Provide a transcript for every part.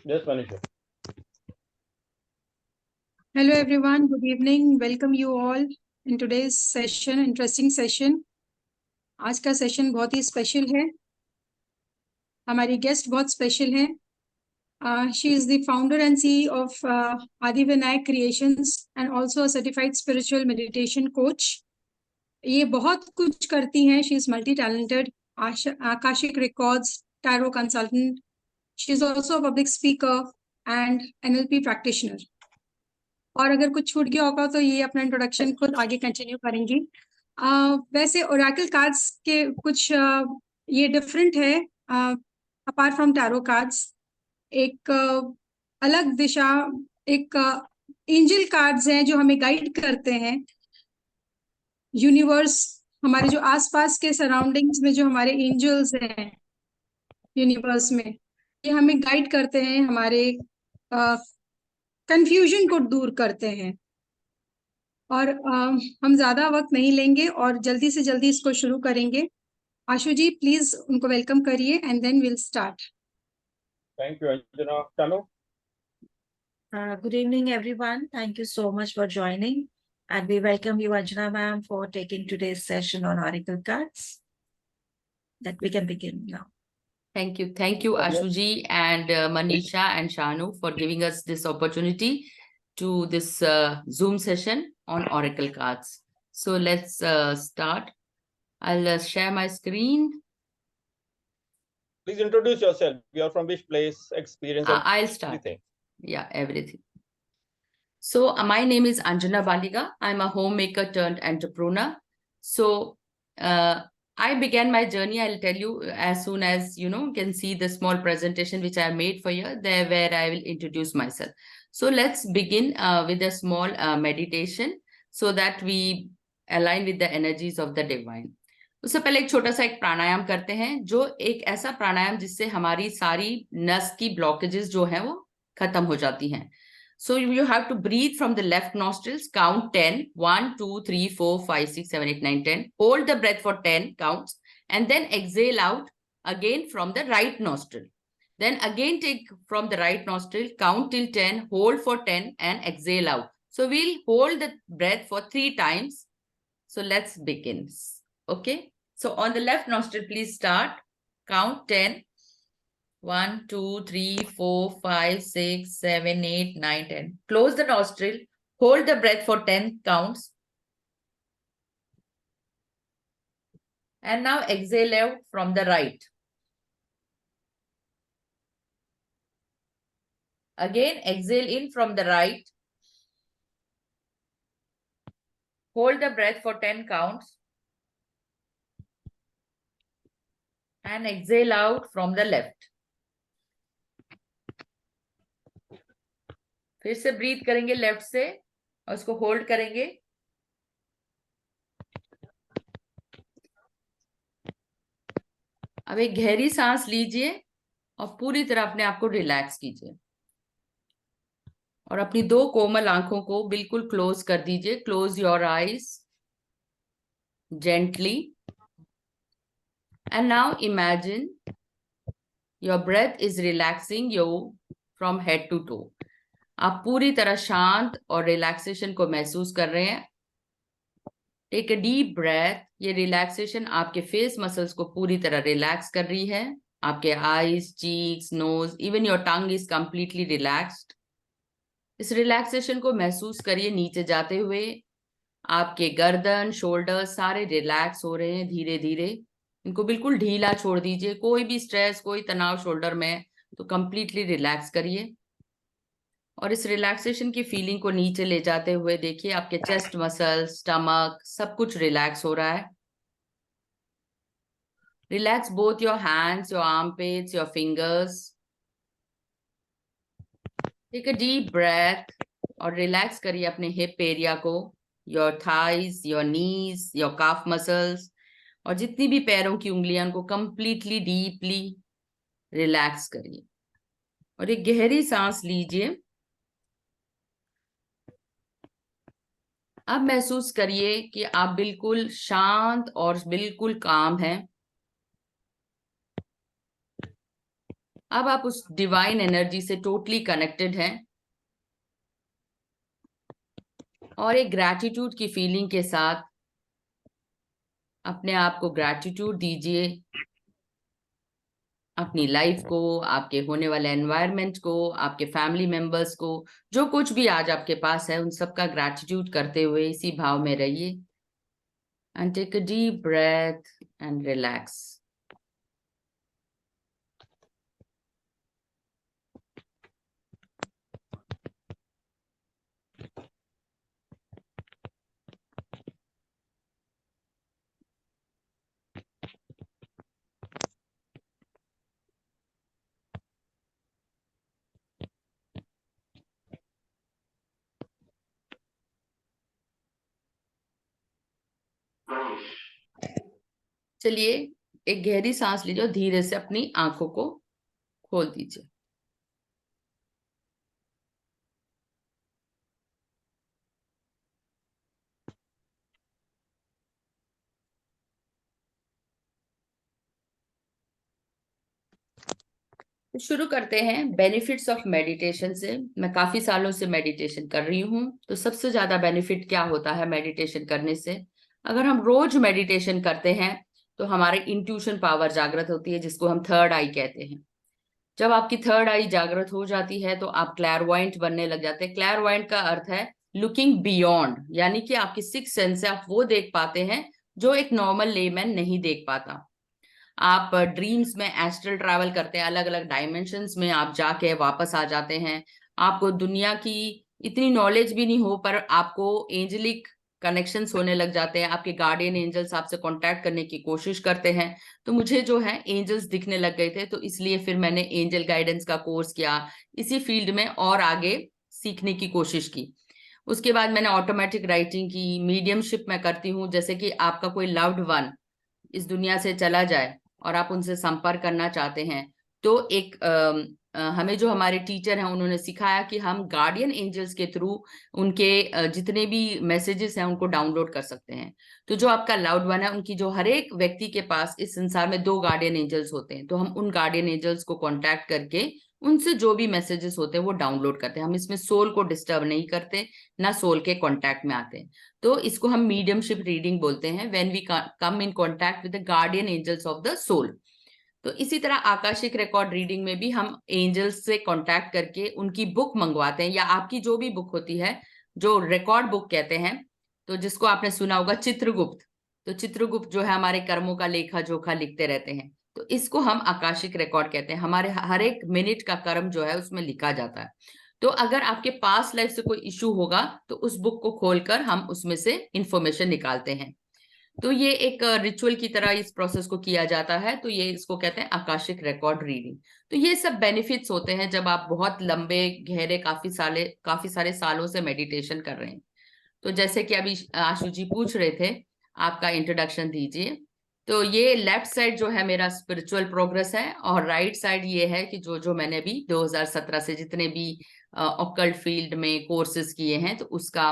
Yes, Manisha. Hello everyone, good evening. Welcome you all in today's session, interesting session. आज का session बहुत ही special है. हमारी guest बहुत स्पेशल है. She is the founder and CEO of Adivinayak Creations and also a certified spiritual meditation coach. ये बहुत कुछ करती हैं. She is multi-talented. Akashic Records, tarot consultant. She is also a public speaker and NLP practitioner. और अगर कुछ छूट गया होगा तो ये अपना इंट्रोडक्शन खुद आगे कंटिन्यू करेंगी. वैसे ओरेकल कार्ड्स के कुछ ये डिफरेंट है अपार्ट फ्रॉम टैरो कार्ड्स. एक अलग दिशा, एक एंजल कार्ड्स हैं जो हमें गाइड करते हैं. यूनिवर्स, हमारे जो आसपास के सराउंडिंग्स में जो हमारे एंजल्स हैं यूनिवर्स में, ये हमें गाइड करते हैं, हमारे कंफ्यूजन को दूर करते हैं. और हम ज्यादा वक्त नहीं लेंगे और जल्दी से जल्दी इसको शुरू करेंगे. आशु जी प्लीज उनको वेलकम करिए and then will start. Thank you, Anjana. Tanu? Good evening, everyone. Thank you so much for joining. And we welcome you, Anjana ma'am, for taking today's session on Oracle cards. That we can begin now. Thank you. Thank you, Ashuji and Manisha and Shanu for giving us this opportunity to this Zoom session on Oracle cards. So let's start. I'll share my screen. Please introduce yourself. You are from which place, experience, and I'll start. everything. Yeah, everything. So my name is Anjana Baliga. I'm a homemaker turned entrepreneur. So I began my journey, I'll tell you, as soon as, you can see the small presentation which I made for you there, where I will introduce myself. So let's begin with a small meditation so that we align with the energies of the divine. उससे पहले एक छोटा सा एक प्राणायाम करते हैं, जो एक ऐसा प्राणायाम जिससे हमारी सारी नस की ब्लॉकेजेस जो है वो खत्म हो जाती हैं. So you have to breathe from the left nostrils, count 10, 1, 2, 3, 4, 5, 6, 7, 8, 9, 10. Hold the breath for 10 counts and then exhale out again from the right nostril. Then again take from the right nostril, count till 10, hold for 10 and exhale out. So we'll hold the breath for 3 times. So let's begin. Okay. So on the left nostril, please start. Count 10. 1, 2, 3, 4, 5, 6, 7, 8, 9, 10. Close the nostril. Hold the breath for 10 counts. And now exhale out from the right. Again, exhale in from the right. Hold the breath for 10 counts. And exhale out from the left. फिर से breathe करेंगे left से और उसको hold करेंगे. अब एक गहरी सांस लीजिए और पूरी तरह अपने आप को रिलैक्स कीजिए और अपनी 2 कोमल आंखों को बिल्कुल क्लोज कर दीजिए. Close your eyes gently and now imagine your breath is relaxing you from head to toe. आप पूरी तरह शांत और रिलैक्सेशन को महसूस कर रहे हैं. Take a deep breath. ये रिलैक्सेशन आपके फेस मसल्स को पूरी तरह रिलैक्स कर रही है. आपके eyes, cheeks, nose, even your tongue is completely relaxed. इस रिलैक्सेशन को महसूस करिए नीचे जाते हुए. आपके गर्दन, शोल्डर सारे रिलैक्स हो रहे हैं धीरे धीरे. इनको बिल्कुल ढीला छोड़ दीजिए. कोई भी स्ट्रेस, कोई तनाव शोल्डर में तो कंप्लीटली रिलैक्स करिए और इस रिलैक्सेशन की फीलिंग को नीचे ले जाते हुए देखिए आपके चेस्ट मसल, स्टमक सब कुछ रिलैक्स हो रहा है. Relax both your hands, your armpits, your fingers. Take a deep breath और रिलैक्स करिए अपने हिप एरिया को, your thighs, your knees, your calf muscles और जितनी भी पैरों की उंगलियां उनको कंप्लीटली डीपली रिलैक्स करिए और एक गहरी सांस लीजिए. अब महसूस करिए कि आप बिल्कुल शांत और बिल्कुल काम हैं. अब आप उस डिवाइन एनर्जी से टोटली कनेक्टेड हैं और एक ग्रैटिट्यूड की फीलिंग के साथ अपने आप को ग्रैटिट्यूड दीजिए, अपनी लाइफ को, आपके होने वाले एनवायरनमेंट को, आपके फैमिली मेंबर्स को, जो कुछ भी आज आपके पास है उन सब का ग्रैटिट्यूड करते हुए इसी भाव में रहिए। And take a deep breath and relax. चलिए एक गहरी सांस लीजिए और धीरे से अपनी आंखों को खोल दीजिए। तो शुरू करते हैं बेनिफिट्स ऑफ मेडिटेशन से। मैं काफी सालों से मेडिटेशन कर रही हूँ। तो सबसे ज्यादा बेनिफिट क्या होता है मेडिटेशन करने से? अगर हम रोज मेडिटेशन करते हैं तो हमारे इंट्यूशन पावर जागृत होती है, जिसको हम थर्ड आई कहते हैं। जब आपकी थर्ड आई जागृत हो जाती है तो आप क्लैरवॉयंट बनने लग जाते हैं। क्लैरवॉयंट का अर्थ है लुकिंग बियॉन्ड, यानी कि आपकी सिक्स सेंस से आप वो देख पाते हैं जो एक नॉर्मल लेमैन नहीं देख पाता। आप ड्रीम्स में एस्ट्रल ट्रैवल करते हैं, अलग अलग डायमेंशंस में आप जाके वापस आ जाते हैं। आपको दुनिया की इतनी नॉलेज भी नहीं हो पर आपको एंजलिक कनेक्शंस होने लग जाते हैं। आपके गार्डियन एंजल्स आपसे कांटेक्ट करने की कोशिश करते हैं। तो मुझे जो है एंजल्स दिखने लग गए थे, तो इसलिए फिर मैंने एंजल गाइडेंस का कोर्स किया, इसी फील्ड में और आगे सीखने की कोशिश की। उसके बाद मैंने ऑटोमेटिक राइटिंग की, मीडियमशिप मैं करती हूँ। जैसे कि आपका कोई लव्ड वन इस दुनिया से चला जाए और आप उनसे संपर्क करना चाहते हैं, तो एक हमें जो हमारे टीचर हैं उन्होंने सिखाया कि हम गार्डियन एंजल्स के थ्रू उनके जितने भी मैसेजेस हैं उनको डाउनलोड कर सकते हैं। तो जो आपका लव्ड वन है, उनकी जो हर एक व्यक्ति के पास इस संसार में 2 गार्डियन एंजल्स होते हैं, तो हम उन गार्डियन एंजल्स को कांटेक्ट करके उनसे जो भी मैसेजेस होते हैं वो डाउनलोड करते हैं। हम इसमें सोल को डिस्टर्ब नहीं करते, ना सोल के कांटेक्ट में आते हैं। तो इसको हम मीडियमशिप रीडिंग बोलते हैं, when we come in contact with the guardian angels of the soul. तो इसी तरह आकाशिक रिकॉर्ड रीडिंग में भी हम एंजल्स से कांटेक्ट करके उनकी बुक मंगवाते हैं, या आपकी जो भी बुक होती है, जो रिकॉर्ड बुक कहते हैं। तो जिसको आपने सुना होगा चित्रगुप्त, तो चित्रगुप्त जो है हमारे कर्मों का लेखा जोखा लिखते रहते हैं। तो इसको हम आकाशिक रिकॉर्ड कहते हैं। हमारे हर एक मिनट का कर्म जो है उसमें लिखा जाता है। तो अगर आपके पास्ट लाइफ से कोई इशू होगा तो उस बुक को खोलकर हम उसमें से इंफॉर्मेशन निकालते हैं। तो ये एक रिचुअल की तरह इस प्रोसेस को किया जाता है। तो ये इसको कहते हैं आकाशिक रिकॉर्ड रीडिंग। तो ये सब बेनिफिट्स होते हैं जब आप बहुत लंबे गहरे काफी सारे सालों से मेडिटेशन कर रहे हैं। तो जैसे कि अभी आशु जी पूछ रहे थे, आपका इंट्रोडक्शन दीजिए। तो ये लेफ्ट साइड जो है मेरा स्पिरिचुअल प्रोग्रेस है, और राइट साइड ये है कि जो मैंने अभी 2017 से जितने भी ऑकल्ट फील्ड में कोर्सेज किए हैं तो उसका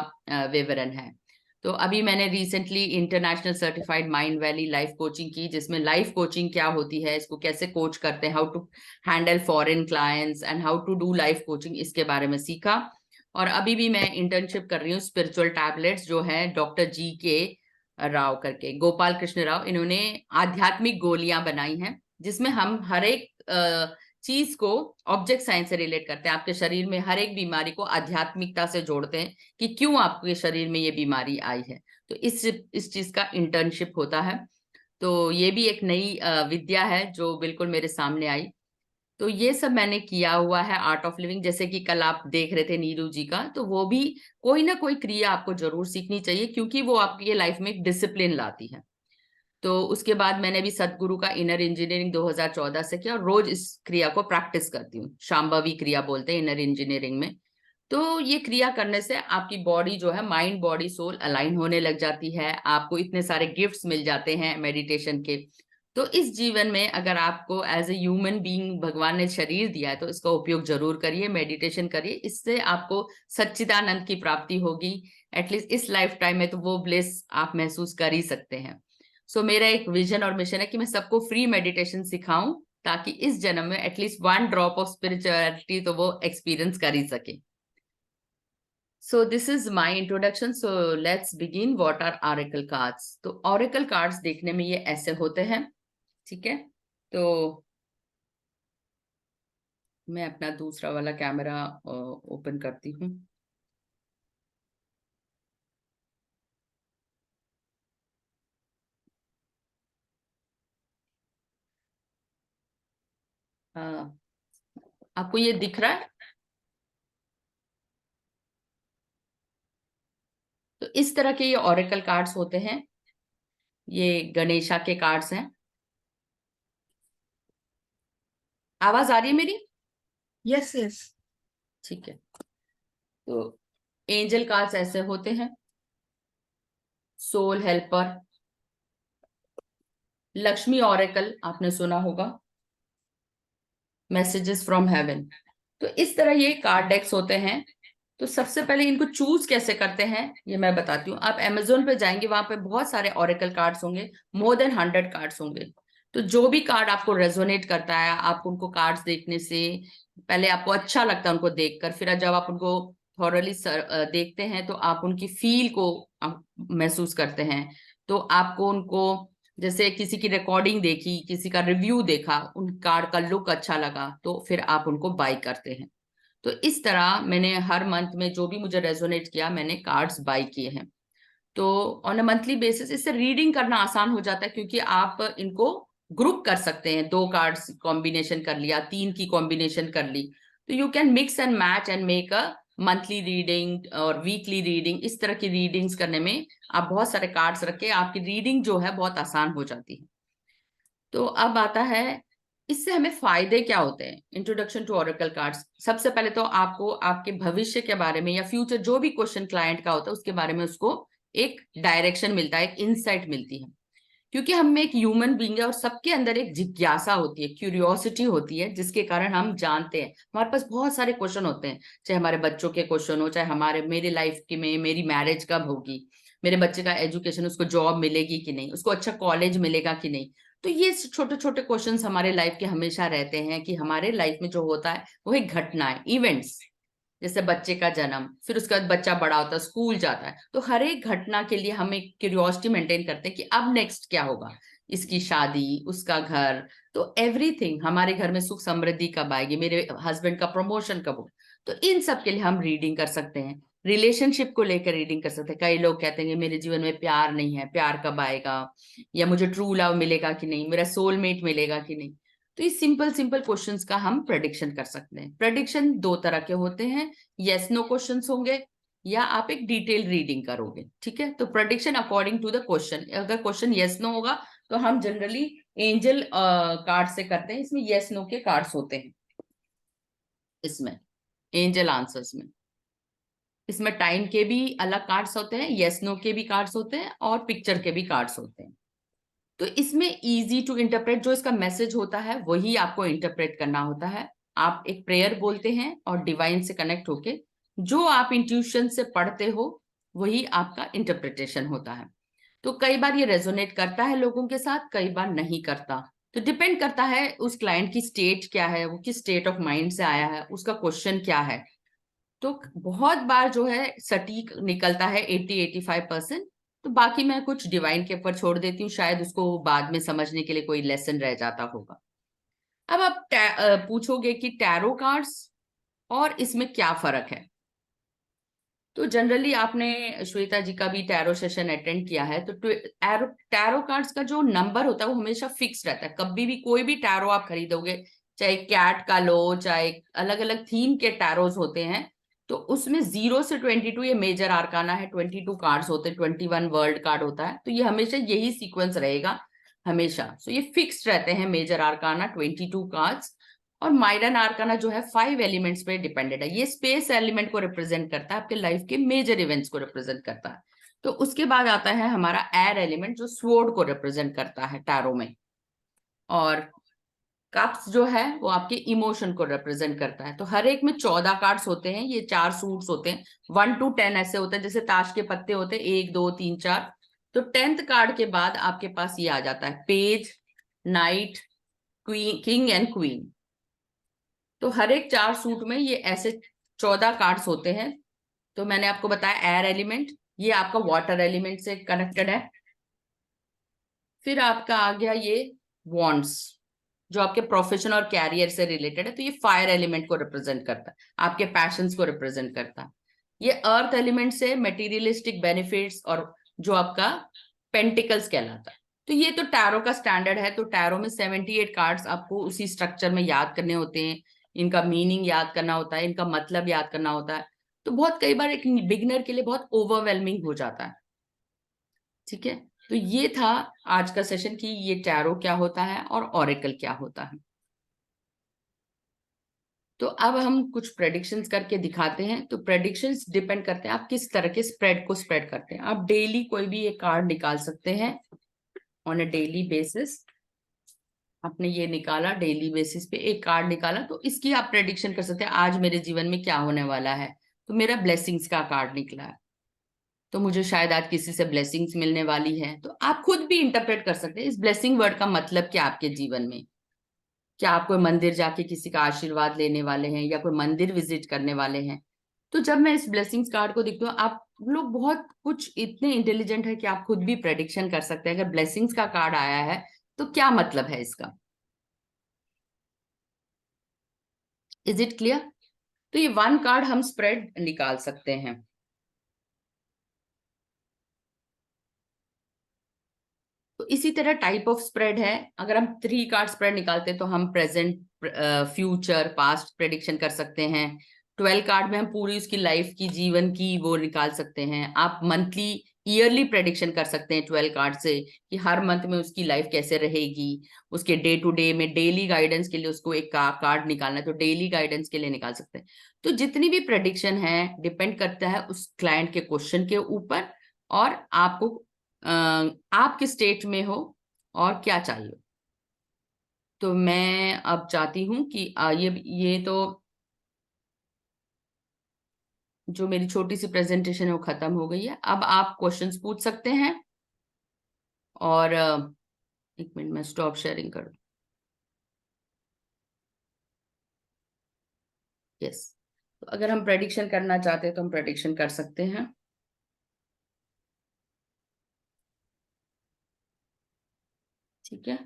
विवरण है। तो अभी मैंने recently international certified mind valley life coaching की, जिसमें लाइफ कोचिंग क्या होती है, इसको कैसे कोच करते हैं, how to handle foreign clients and how to do life coaching, इसके बारे में सीखा। और अभी भी मैं इंटर्नशिप कर रही हूँ स्पिरिचुअल टैबलेट्स, जो है डॉक्टर GK राव करके, गोपाल कृष्ण राव, इन्होंने आध्यात्मिक गोलियां बनाई हैं, जिसमें हम हर एक चीज को ऑब्जेक्ट साइंस से रिलेट करते हैं। आपके शरीर में हर एक बीमारी को आध्यात्मिकता से जोड़ते हैं कि क्यों आपके शरीर में ये बीमारी आई है। तो इस चीज का इंटर्नशिप होता है। तो ये भी एक नई विद्या है जो बिल्कुल मेरे सामने आई। तो ये सब मैंने किया हुआ है। आर्ट ऑफ लिविंग, जैसे कि कल आप देख रहे थे नीरू जी का, तो वो भी कोई ना कोई क्रिया आपको जरूर सीखनी चाहिए, क्योंकि वो आपकी लाइफ में एक डिसिप्लिन लाती है। तो उसके बाद मैंने भी सतगुरु का इनर इंजीनियरिंग 2014 से किया, और रोज इस क्रिया को प्रैक्टिस करती हूँ। शांभवी क्रिया बोलते हैं इनर इंजीनियरिंग में। तो ये क्रिया करने से आपकी बॉडी जो है, माइंड बॉडी सोल अलाइन होने लग जाती है। आपको इतने सारे गिफ्ट्स मिल जाते हैं मेडिटेशन के। तो इस जीवन में अगर आपको एज ए ह्यूमन बीइंग भगवान ने शरीर दिया है तो इसका उपयोग जरूर करिए, मेडिटेशन करिए। इससे आपको सच्चिदानंद की प्राप्ति होगी। एटलीस्ट इस लाइफ टाइम में तो वो ब्लिस आप महसूस कर ही सकते हैं। सो मेरा एक विजन और मिशन है कि मैं सबको फ्री मेडिटेशन सिखाऊं, ताकि इस जन्म में एटलीस्ट 1 ड्रॉप ऑफ स्पिरिचुअलिटी तो वो एक्सपीरियंस कर ही सके. So this is my introduction. So let's begin. What are oracle cards? तो oracle cards देखने में ये ऐसे होते हैं. ठीक है, तो मैं अपना दूसरा वाला कैमरा ओपन करती हूँ. आपको ये दिख रहा है? तो इस तरह के ये ऑरेकल कार्ड्स होते हैं. ये गणेशा के कार्ड्स हैं. आवाज आ रही है मेरी? Yes, yes. ठीक है. तो एंजल कार्ड्स ऐसे होते हैं. सोल हेल्पर, लक्ष्मी ऑरेकल आपने सुना होगा, मैसेजेस फ्रॉम हेवन. तो इस तरह ये कार्ड डेक्स होते हैं. तो सबसे पहले इनको चूज कैसे करते हैं ये मैं बताती हूँ. आप Amazon पे जाएंगे, वहां पे बहुत सारे ऑरेकल कार्ड्स होंगे, मोर देन 100 कार्ड्स होंगे. तो जो भी कार्ड आपको रेजोनेट करता है, आप उनको कार्ड्स देखने से पहले आपको अच्छा लगता है उनको देखकर, फिर जब आप उनको थॉरली देखते हैं तो आप उनकी फील को महसूस करते हैं. तो आपको उनको, जैसे किसी की रिकॉर्डिंग देखी, किसी का रिव्यू देखा, उन कार्ड का लुक अच्छा लगा, तो फिर आप उनको बाय करते हैं. तो इस तरह मैंने हर मंथ में जो भी मुझे रेजोनेट किया, मैंने कार्ड्स बाय किए हैं. तो ऑन अ मंथली बेसिस इससे रीडिंग करना आसान हो जाता है, क्योंकि आप इनको ग्रुप कर सकते हैं. 2 कार्ड्स कॉम्बिनेशन कर लिया, 3 की कॉम्बिनेशन कर ली, तो you can mix and match and make a monthly reading और वीकली रीडिंग. इस तरह की रीडिंग्स करने में आप बहुत सारे कार्ड्स रख के आपकी रीडिंग जो है बहुत आसान हो जाती है. तो अब आता है इससे हमें फायदे क्या होते हैं. Introduction to oracle cards. सबसे पहले तो आपको आपके भविष्य के बारे में या फ्यूचर जो भी क्वेश्चन क्लाइंट का होता है उसके बारे में उसको एक डायरेक्शन मिलता है, एक इंसाइट मिलती है. क्योंकि हम एक ह्यूमन बीइंग है और सबके अंदर एक जिज्ञासा होती है, क्यूरियोसिटी होती है, जिसके कारण हम जानते हैं. हमारे पास बहुत सारे क्वेश्चन होते हैं, चाहे हमारे बच्चों के क्वेश्चन हो, चाहे मेरे लाइफ के में मेरी मैरिज कब होगी, मेरे बच्चे का एजुकेशन, उसको जॉब मिलेगी कि नहीं, उसको अच्छा कॉलेज मिलेगा कि नहीं. तो ये छोटे छोटे क्वेश्चंस हमारे लाइफ के हमेशा रहते हैं कि हमारे लाइफ में जो होता है वो एक घटना है, इवेंट्स. जैसे बच्चे का जन्म, फिर उसके बाद बच्चा बड़ा होता है, स्कूल जाता है, तो हर एक घटना के लिए हम एक क्यूरियोसिटी मेंटेन करते हैं कि अब नेक्स्ट क्या होगा, इसकी शादी, उसका घर, तो एवरीथिंग, हमारे घर में सुख समृद्धि कब आएगी, मेरे हस्बैंड का प्रमोशन कब होगा. तो इन सब के लिए हम रीडिंग कर सकते हैं. रिलेशनशिप को लेकर रीडिंग कर सकते हैं. कई लोग कहते हैं कि मेरे जीवन में प्यार नहीं है, प्यार कब आएगा, या मुझे ट्रू लव मिलेगा कि नहीं, मेरा सोलमेट मिलेगा कि नहीं. तो इस सिंपल सिंपल क्वेश्चंस का हम प्रेडिक्शन कर सकते हैं. प्रेडिक्शन 2 तरह के होते हैं, यस नो क्वेश्चंस होंगे या आप एक डिटेल रीडिंग करोगे. ठीक है, तो prediction according to the question. अगर क्वेश्चन यस नो होगा तो हम जनरली एंजल कार्ड से करते हैं. इसमें यस नो के कार्ड्स होते हैं, इसमें एंजल आंसर्स में. इसमें टाइम के भी अलग कार्ड्स होते हैं, यस नो के भी कार्ड्स होते हैं और पिक्चर के भी कार्ड्स होते हैं. तो इसमें इजी टू इंटरप्रेट, जो इसका मैसेज होता है वही आपको इंटरप्रेट करना होता है. आप एक प्रेयर बोलते हैं और डिवाइन से कनेक्ट होके जो आप इंट्यूशन से पढ़ते हो वही आपका इंटरप्रिटेशन होता है. तो कई बार ये रेजोनेट करता है लोगों के साथ, कई बार नहीं करता. तो डिपेंड करता है उस क्लाइंट की स्टेट क्या है, वो किस स्टेट ऑफ माइंड से आया है, उसका क्वेश्चन क्या है. तो बहुत बार जो है सटीक निकलता है 80-85%. तो बाकी मैं कुछ डिवाइन के ऊपर छोड़ देती हूँ, शायद उसको बाद में समझने के लिए कोई लेसन रह जाता होगा. अब आप पूछोगे कि टैरो कार्ड्स और इसमें क्या फर्क है. तो जनरली आपने श्वेता जी का भी टैरो सेशन अटेंड किया है, तो टैरो कार्ड्स का जो नंबर होता है वो हमेशा फिक्स रहता है. कभी भी कोई भी टैरो आप खरीदोगे, चाहे कैट का लो, चाहे अलग अलग थीम के टैरोज होते हैं, तो उसमें 0 से 22 ये मेजर आर्काना है, 22 कार्ड्स होते हैं, 21 वर्ल्ड कार्ड होता है. तो ये हमेशा यही सीक्वेंस रहेगा हमेशा. सो ये फिक्स्ड रहते हैं मेजर आर्काना 22 कार्ड्स. और माइडन आर्काना जो है 5 एलिमेंट्स पे डिपेंडेड है. ये स्पेस एलिमेंट को रिप्रेजेंट करता है, आपके लाइफ के मेजर इवेंट्स को रिप्रेजेंट करता है. तो उसके बाद आता है हमारा एयर एलिमेंट जो स्वॉर्ड को रिप्रेजेंट करता है टैरो में. और कप्स जो है वो आपके इमोशन को रिप्रेजेंट करता है. तो हर एक में 14 कार्ड्स होते हैं. ये 4 सूट्स होते हैं, 1 to 10 ऐसे होते हैं, जैसे ताश के पत्ते होते हैं, 1 2 3 4. तो 10th कार्ड के बाद आपके पास ये आ जाता है page, night, king and queen. तो हर एक 4 सूट में ये ऐसे 14 कार्ड्स होते हैं। तो मैंने आपको बताया एयर एलिमेंट, ये आपका वाटर एलिमेंट से कनेक्टेड है। फिर आपका आ गया ये वॉन्ड्स, जो आपके प्रोफेशन और कैरियर से रिलेटेड है। तो ये फायर एलिमेंट को रिप्रेजेंट करता है, आपके पैशंस को रिप्रेजेंट करता है। ये अर्थ एलिमेंट से मटेरियलिस्टिक बेनिफिट्स और जो आपका पेंटिकल्स कहलाता है। तो ये तो टैरो का स्टैंडर्ड है। तो टैरो में 78 कार्ड्स आपको उसी स्ट्रक्चर में याद करने होते हैं, इनका मीनिंग याद करना होता है, इनका मतलब याद करना होता है। तो बहुत कई बार एक बिगनर के लिए बहुत ओवरवेलमिंग हो जाता है। ठीक है, तो ये था आज का सेशन कि ये टैरो क्या होता है और ऑरेकल क्या होता है। तो अब हम कुछ प्रेडिक्शंस करके दिखाते हैं। तो प्रेडिक्शंस डिपेंड करते हैं आप किस तरह के स्प्रेड को स्प्रेड करते हैं। आप डेली कोई भी एक कार्ड निकाल सकते हैं ऑन अ डेली बेसिस। आपने ये निकाला, डेली बेसिस पे एक कार्ड निकाला, तो इसकी आप प्रेडिक्शन कर सकते हैं आज मेरे जीवन में क्या होने वाला है। तो मेरा ब्लेसिंग्स का कार्ड निकला है, तो मुझे शायद आज किसी से ब्लेसिंग्स मिलने वाली है। तो आप खुद भी इंटरप्रेट कर सकते हैं इस ब्लेसिंग वर्ड का मतलब क्या आपके जीवन में। क्या आप कोई मंदिर जाके किसी का आशीर्वाद लेने वाले हैं या कोई मंदिर विजिट करने वाले हैं। तो जब मैं इस ब्लेसिंग्स कार्ड को देखती हूँ, आप लोग बहुत कुछ इतने इंटेलिजेंट है कि आप खुद भी प्रेडिक्शन कर सकते हैं। अगर ब्लेसिंग्स का कार्ड आया है तो क्या मतलब है इसका। Is it clear. तो ये 1 कार्ड हम स्प्रेड निकाल सकते हैं। तो इसी तरह टाइप ऑफ स्प्रेड है। अगर हम 3 कार्ड स्प्रेड निकालते हैं तो हम प्रेजेंट, फ्यूचर, पास्ट प्रेडिक्शन कर सकते हैं। 12 कार्ड में हम पूरी उसकी लाइफ की, जीवन की वो निकाल सकते हैं। आप मंथली, ईयरली प्रेडिक्शन कर सकते हैं 12 कार्ड से कि हर मंथ में उसकी लाइफ कैसे रहेगी। उसके डे टू डे में डेली गाइडेंस के लिए उसको एक कार्ड निकालना है, तो डेली गाइडेंस के लिए निकाल सकते हैं। तो जितनी भी प्रेडिक्शन है डिपेंड करता है उस क्लाइंट के क्वेश्चन के ऊपर और आपको आप किस स्टेट में हो और क्या चाहिए। तो मैं अब चाहती हूं कि ये तो जो मेरी छोटी सी प्रेजेंटेशन है वो खत्म हो गई है। अब आप क्वेश्चंस पूछ सकते हैं। और एक मिनट में स्टॉप शेयरिंग कर दूं। यस, तो अगर हम प्रेडिक्शन करना चाहते हैं तो हम प्रेडिक्शन कर सकते हैं। ठीक है,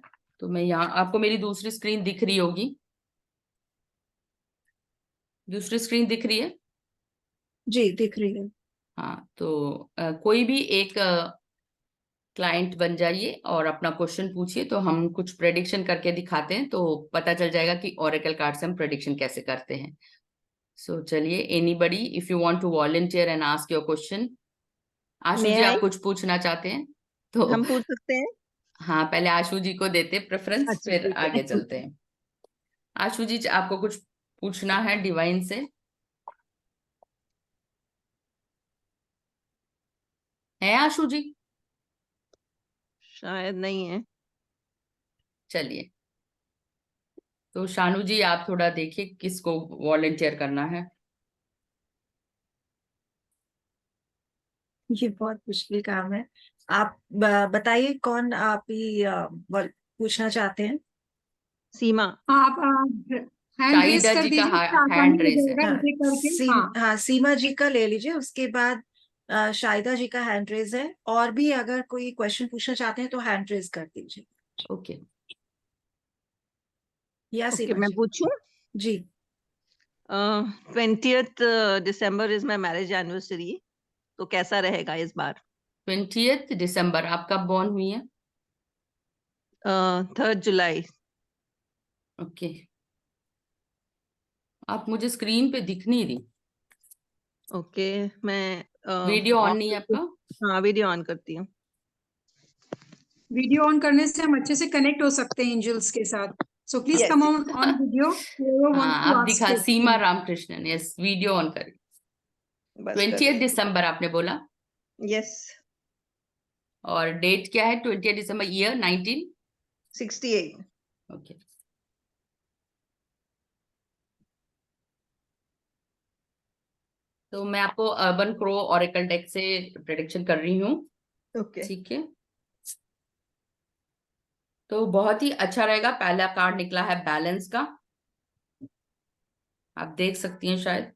तो मैं यहाँ, आपको मेरी दूसरी स्क्रीन दिख रही होगी। दूसरी स्क्रीन दिख रही है? जी दिख रही है। हाँ, तो कोई भी एक क्लाइंट बन जाइए और अपना क्वेश्चन पूछिए, तो हम कुछ प्रेडिक्शन करके दिखाते हैं, तो पता चल जाएगा कि ओरेकल कार्ड से हम प्रेडिक्शन कैसे करते हैं। सो चलिए, anybody if you want to volunteer and ask your question. Ashu ji, आप कुछ पूछना चाहते हैं तो हम पूछ सकते हैं। हाँ, पहले आशु जी को देते प्रेफरेंस, अच्छा, फिर ठीक है। आगे चलते हैं। आशु जी, आपको कुछ पूछना है डिवाइन से? है आशु जी? शायद नहीं है। चलिए, तो शानू जी आप थोड़ा देखिए किसको वॉलंटियर करना है। ये बहुत मुश्किल काम है। आप बताइए कौन आप ही पूछना चाहते हैं। सीमा। आप हैंड रेस शाहिदा कर जी का दीजिए तो हैंड आसानी हो रेस है। जाएगा एक एक करके। हाँ, सीमा जी का ले लीजिए, उसके बाद शाहिदा जी का हैंड रेज है। और भी अगर कोई क्वेश्चन पूछना चाहते हैं तो हैंड रेज कर दीजिए। ओके, या ओके, सीमा मैं जी। पूछूं। जी 20th December is my marriage anniversary, तो कैसा रहेगा इस बार। 20th दिसंबर आप कब बॉर्न हुई है? 3rd जुलाई। ओके, आप मुझे स्क्रीन पे दिख नहीं रही। ओके, मैं वीडियो ऑन नहीं है आपका? हाँ, वीडियो ऑन करती हूँ। वीडियो ऑन करने से हम अच्छे से कनेक्ट हो सकते हैं एंजल्स के साथ। So please Yes. Come on video. हाँ, आप दिखा, सीमा रामकृष्णन, यस, वीडियो ऑन करें। बस 20th दिसंबर आपने बोला, यस। और डेट क्या है? 20th दिसंबर, ईयर 68। ओके। तो मैं आपको अर्बन क्रो ऑरेकल डेक से प्रेडिक्शन कर रही हूँ। ओके। ठीक है, तो बहुत ही अच्छा रहेगा। पहला कार्ड निकला है बैलेंस का, आप देख सकती हैं शायद।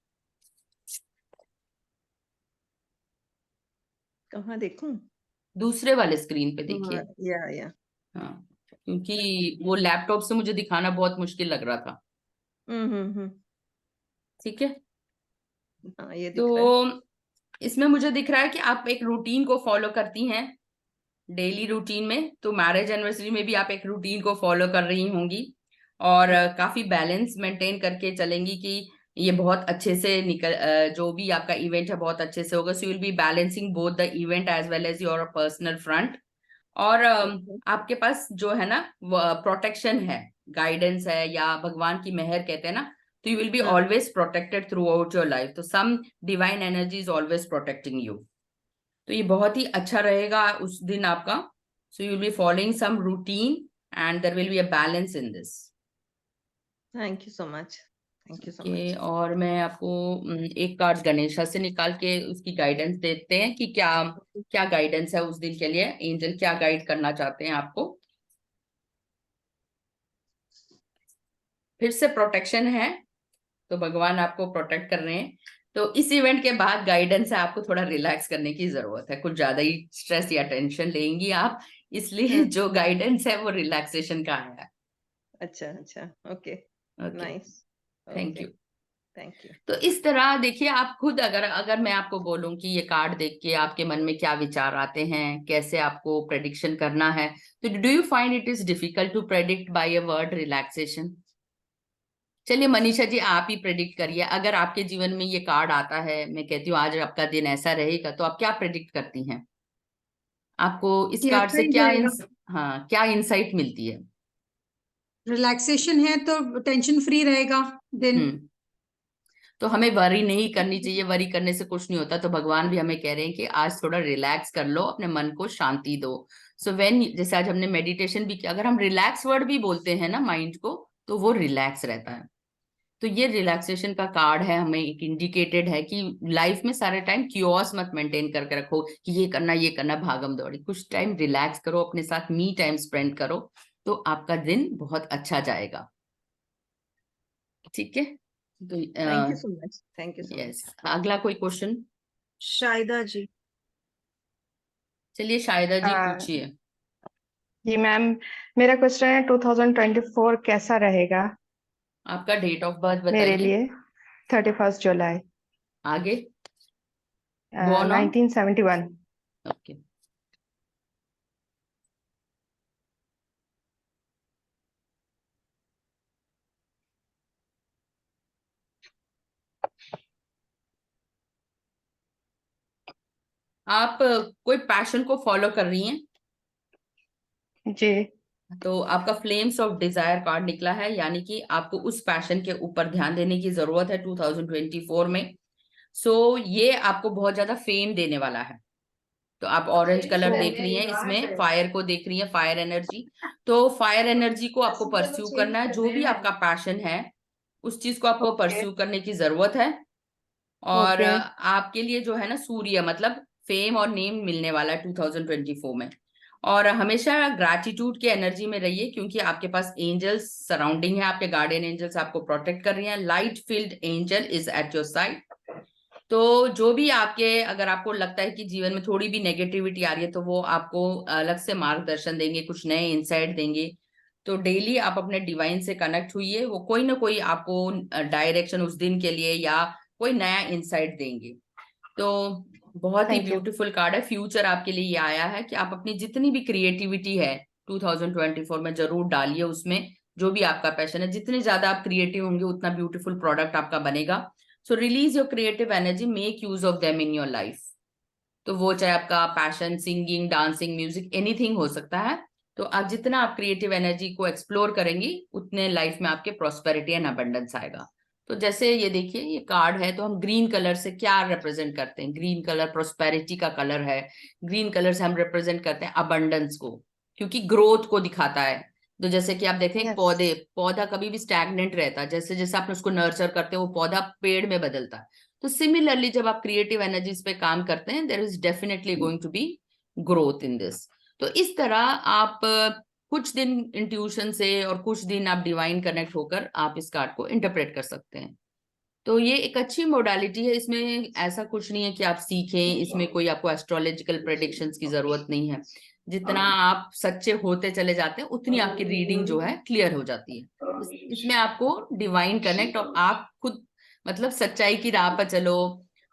कहाँ देखूं? दूसरे वाले स्क्रीन पे देखिए। या हाँ, क्योंकि वो लैपटॉप से मुझे दिखाना बहुत मुश्किल लग रहा था। ठीक है, हाँ ये दिख रहा है। तो इसमें मुझे दिख रहा है कि आप एक रूटीन को फॉलो करती हैं डेली रूटीन में। तो मैरिज एनिवर्सरी में भी आप एक रूटीन को फॉलो कर रही होंगी और काफी बैलेंस मेंटेन करके चलेंगी कि ये बहुत अच्छे से निकल जो भी आपका इवेंट है बहुत अच्छे से होगा। So you will be balancing both the event as well as your personal front. और आपके पास जो है ना प्रोटेक्शन है, गाइडेंस है, या भगवान की मेहर कहते हैं ना, तो you will be always protected throughout your life. तो some divine energy is always protecting you. तो ये बहुत ही अच्छा रहेगा उस दिन आपका। So you will be following some routine and there will be a balance in this. Thank you so much, thank you so okay, much. और मैं आपको एक कार्ड गणेशा से निकाल के उसकी गाइडेंस देते हैं कि क्या क्या गाइडेंस है उस दिन के लिए, एंजल क्या गाइड करना चाहते हैं आपको। फिर से प्रोटेक्शन है, तो भगवान आपको प्रोटेक्ट कर रहे हैं। तो इस इवेंट के बाद गाइडेंस है, आपको थोड़ा रिलैक्स करने की जरूरत है, कुछ ज्यादा ही स्ट्रेस या टेंशन लेंगी आप, इसलिए जो गाइडेंस है वो रिलैक्सेशन का है। अच्छा अच्छा, okay, okay, nice, thank you. Thank you. तो इस तरह देखिए, आप खुद अगर अगर मैं आपको बोलूं कि ये कार्ड देख के आपके मन में क्या विचार आते हैं, कैसे आपको प्रेडिक्शन करना है, तो do you find it is difficult to predict by a word relaxation? चलिए मनीषा जी, आप ही प्रेडिक्ट करिए। अगर आपके जीवन में ये कार्ड आता है, मैं कहती हूँ आज आपका दिन ऐसा रहेगा, तो आप क्या प्रेडिक्ट करती हैं? आपको इस ये कार्ड अच्छा से ही क्या जाएगा। हाँ, क्या इंसाइट मिलती है? रिलैक्सेशन है तो टेंशन फ्री रहेगा दिन। तो हमें वरी नहीं करनी चाहिए, वरी करने से कुछ नहीं होता। तो भगवान भी हमें कह रहे हैं कि आज थोड़ा रिलैक्स कर लो, अपने मन को शांति दो। सो व्हेन, जैसे आज हमने मेडिटेशन भी किया, अगर हम रिलैक्स वर्ड भी बोलते हैं ना माइंड को, तो वो रिलैक्स रहता है। तो ये रिलैक्सेशन का कार्ड है, हमें एक इंडिकेटेड है कि लाइफ में सारे टाइम क्यूओस मत मेंटेन करके रखो कि ये करना भागम दौड़ी। कुछ टाइम रिलैक्स करो, अपने साथ मी टाइम स्पेंड करो, तो आपका दिन बहुत अच्छा जाएगा। ठीक है, तो thank you so much, thank you so yes, much. अगला कोई क्वेश्चन? शायदा जी। चलिए शायदा जी आ, पूछिए। जी मैम, मेरा क्वेश्चन है 2024 कैसा रहेगा आपका डेट ऑफ बर्थ मेरे बताइए। लिए? 31 जुलाई आगे, बोर्न ऑन। 1971। ओके, आप कोई पैशन को फॉलो कर रही हैं? जी। तो आपका फ्लेम्स ऑफ डिजायर कार्ड निकला है, यानी कि आपको उस पैशन के ऊपर ध्यान देने की जरूरत है 2024 में। सो ये आपको बहुत ज्यादा फेम देने वाला है। तो आप ऑरेंज कलर देख रही हैं, इसमें फायर को देख रही हैं, फायर एनर्जी। तो फायर एनर्जी को आपको परस्यू करना है, जो भी आपका पैशन है उस चीज को आपको परस्यू करने की जरूरत है। और ओके। आपके लिए जो है ना सूर्य मतलब फेम और नेम मिलने वाला है 2024 में। और हमेशा ग्रैटिट्यूड की एनर्जी में रहिए, क्योंकि आपके पास एंजल्स सराउंडिंग है, आपके गार्डियन एंजल्स आपको प्रोटेक्ट कर रही हैं। Light field angel is at your side. तो जो भी आपके, अगर आपको लगता है कि जीवन में थोड़ी भी नेगेटिविटी आ रही है, तो वो आपको अलग से मार्गदर्शन देंगे, कुछ नए इंसाइट देंगे। तो डेली आप अपने डिवाइन से कनेक्ट हुई, वो कोई ना कोई आपको डायरेक्शन उस दिन के लिए या कोई नया इंसाइट देंगे। तो बहुत ही थैंक यू। ब्यूटीफुल कार्ड है। फ्यूचर आपके लिए ये आया है कि आप अपनी जितनी भी क्रिएटिविटी है 2024 में जरूर डालिए उसमें। जो भी आपका पैशन है, जितने ज्यादा आप क्रिएटिव होंगे उतना ब्यूटीफुल प्रोडक्ट आपका बनेगा। So release your creative energy, make use of them in your life. तो वो चाहे आपका passion singing, dancing, music, anything हो सकता है। तो आप जितना आप क्रिएटिव एनर्जी को एक्सप्लोर करेंगी, उतने लाइफ में आपके प्रॉस्पेरिटी एंड अबंडेंस आएगा। तो जैसे ये देखिए, ये कार्ड है, तो हम ग्रीन कलर से क्या रिप्रेजेंट करते हैं? ग्रीन कलर प्रॉस्पेरिटी का कलर है। ग्रीन कलर से हम रिप्रेजेंट करते हैं अबंडेंस को, क्योंकि ग्रोथ को दिखाता है। तो जैसे कि आप देखें, यस। पौधा कभी भी स्टैग्नेंट रहता है, जैसे जैसे आप उसको नर्चर करते हो वो पौधा पेड़ में बदलता है। तो सिमिलरली जब आप क्रिएटिव एनर्जीज पे काम करते हैं, there is definitely going to be growth in this. तो इस तरह आप कुछ दिन इंट्यूशन से और कुछ दिन आप डिवाइन कनेक्ट होकर आप इस कार्ड को इंटरप्रेट कर सकते हैं। तो ये एक अच्छी मोडालिटी है, इसमें ऐसा कुछ नहीं है कि आप सीखें, इसमें कोई आपको एस्ट्रोलॉजिकल प्रेडिक्शंस की जरूरत नहीं है। जितना आप सच्चे होते चले जाते हैं उतनी आपकी रीडिंग जो है क्लियर हो जाती है। इसमें आपको डिवाइन कनेक्ट और आप खुद मतलब सच्चाई की राह पर चलो,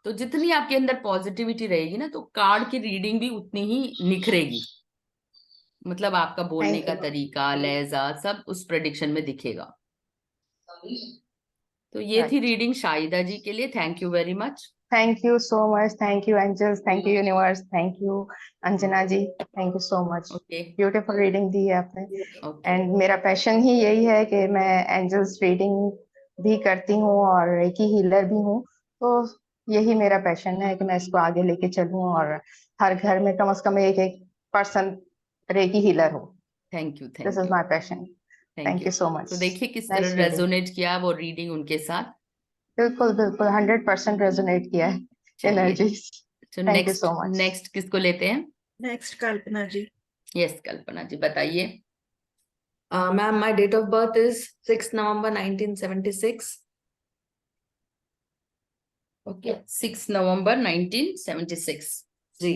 तो जितनी आपके अंदर पॉजिटिविटी रहेगी ना, तो कार्ड की रीडिंग भी उतनी ही निखरेगी। मतलब आपका बोलने Thank का you. तरीका, लहजा सब उस प्रेडिक्शन में दिखेगा। तो ये थी Right. रीडिंग शाहिदा जी के लिए। Thank you very much. Thank you so much. Thank you, angels. Thank you, universe. Thank you, Anjana ji. Thank you so much. Okay Beautiful reading दी है आपने. ओके एंड मेरा पैशन ही यही है कि मैं एंजल्स रीडिंग भी करती हूँ और रेकी हीलर भी हूँ। तो यही मेरा पैशन है कि मैं इसको आगे लेके चलूँ और हर घर में कम से कम एक एक पर्सन रेकी हीलर हो। Thank you this is my passion. Thank you so much. तो देखिए किस तरह रेजोनेट किया वो रीडिंग उनके साथ। बिल्कुल बिल्कुल 100% रेजोनेट किया है एनर्जी। तो thank you so much. Next किसको लेते हैं? Next, Kalpana ji. यस कल्पना जी बताइए। Ma'am, my date of birth is 6 November 1976. Okay 6 नवंबर 1976। जी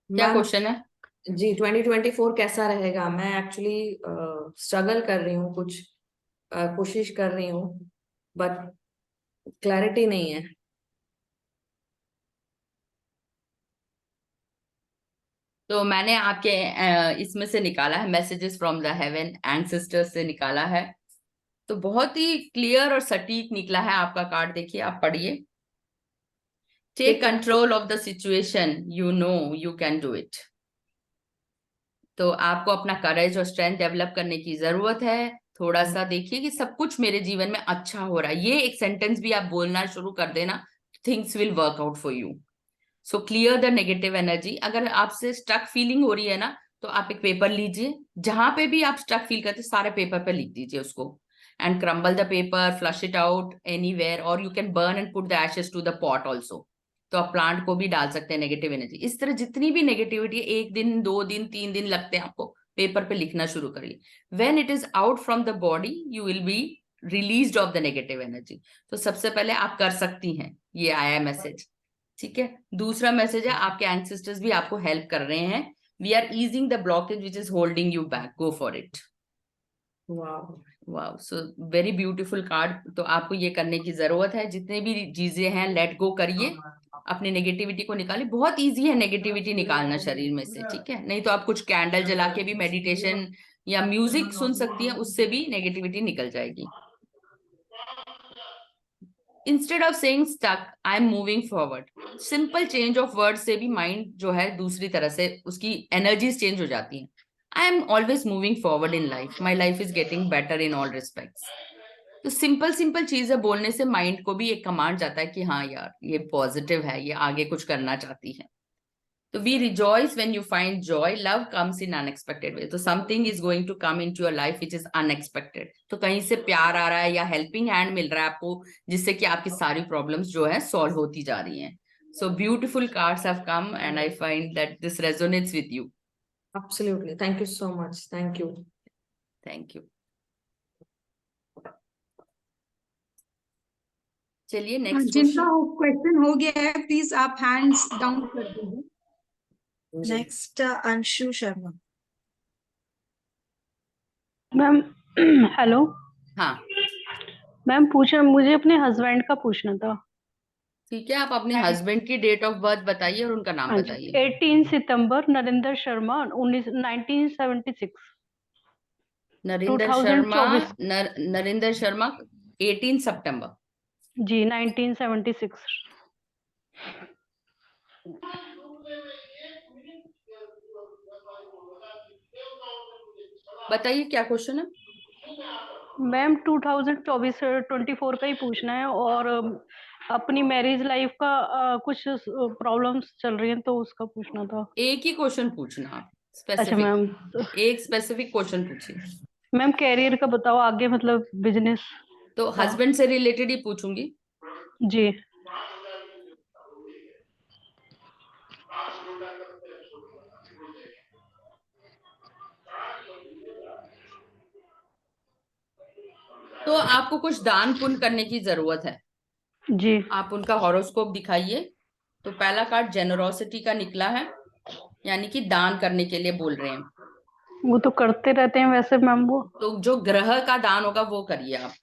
क्या मैम क्वेश्चन है? जी 2024 कैसा रहेगा? मैं एक्चुअली स्ट्रगल कर रही हूँ, कुछ कोशिश कर रही हूँ, बट क्लैरिटी नहीं है। तो मैंने आपके इसमें से निकाला है, messages from the haven, ancestors से निकाला है। तो बहुत ही क्लियर और सटीक निकला है आपका कार्ड। देखिए आप पढ़िए। Take control of the situation, you know you can do it. तो आपको अपना करेज और स्ट्रेंथ डेवलप करने की जरूरत है। थोड़ा सा देखिए कि सब कुछ मेरे जीवन में अच्छा हो रहा है, ये एक सेंटेंस भी आप बोलना शुरू कर देना, things will work out for you. So clear the negative energy. अगर आपसे स्टक फीलिंग हो रही है ना, तो आप एक पेपर लीजिए, जहां पे भी आप स्टक फील करते सारे पेपर पे लिख दीजिए उसको, and crumble the paper, flush it out anywhere, और you can burn and put the ashes to the pot also. तो आप प्लांट को भी डाल सकते हैं नेगेटिव एनर्जी। इस तरह जितनी भी नेगेटिविटी, 1 दिन 2 दिन 3 दिन लगते हैं आपको, पेपर पे लिखना शुरू करिए। When it is out from the body you will be released of the negative energy. तो सबसे पहले आप कर सकती हैं, ये आया मैसेज। ठीक है, दूसरा मैसेज है आपके एंसेस्टर्स भी आपको हेल्प कर रहे हैं। We are easing the blockage which is holding you back, go for it. Wow wow, so very beautiful card. तो आपको ये करने की जरूरत है, जितने भी चीजें हैं लेट गो करिए, अपनी नेगेटिविटी को निकालिए। बहुत इजी है नेगेटिविटी निकालना शरीर में से, ठीक है। नहीं तो आप कुछ कैंडल जला के भी मेडिटेशन या म्यूजिक सुन सकती है, उससे भी नेगेटिविटी निकल जाएगी। Instead of saying stuck, I am moving forward, simple change of word से भी माइंड जो है दूसरी तरह से उसकी एनर्जीज चेंज हो जाती है। I am always moving forward in life, my life is getting better in all respects. तो सिंपल सिंपल चीजें बोलने से माइंड को भी एक कमांड जाता है कि हाँ यार ये पॉजिटिव है, ये आगे कुछ करना चाहती है। तो we rejoice when you find joy, love comes in unexpected way. तो something is going to come into your life which is unexpected. तो कहीं से प्यार आ रहा है या हेल्पिंग हैंड मिल रहा है आपको, जिससे कि आपकी सारी प्रॉब्लम्स जो है सॉल्व होती जा रही हैं। So beautiful cards have come and I find that this resonates with you. Absolutely, thank you so much, thank you. Thank you. चलिए नेक्स्ट जिनका क्वेश्चन। क्वेश्चन हो गया है प्लीज आप हैंड्स डाउन कर दीजिए। Next, Anshu Sharma. Ma'am hello हाँ ma'am, पूछना मुझे अपने हस्बैंड का पूछना था। ठीक है, आप अपने हस्बैंड की डेट ऑफ बर्थ बताइए और उनका नाम हाँ जी, बताइए। 18 सितंबर नरेंद्र शर्मा 1976। नरेंद्र शर्मा 2024 नरेंद्र शर्मा 18 सितंबर। जी 1976। बताइए क्या क्वेश्चन है? मैम 2024 का ही पूछना है, और अपनी मैरिज लाइफ का कुछ प्रॉब्लम्स चल रही हैं तो उसका पूछना था। एक ही क्वेश्चन पूछना आप, अच्छा स्पेसिफिक मैम, एक स्पेसिफिक क्वेश्चन पूछिए। मैम कैरियर का बताओ, आगे मतलब बिजनेस। तो हस्बैंड से रिलेटेड ही पूछूंगी। जी तो आपको कुछ दान पुण्य करने की जरूरत है। जी आप उनका हॉरोस्कोप दिखाइए। तो पहला कार्ड जेनरोसिटी का निकला है, यानी कि दान करने के लिए बोल रहे हैं। वो तो करते रहते हैं वैसे मैम वो। तो जो ग्रह का दान होगा वो करिए आप।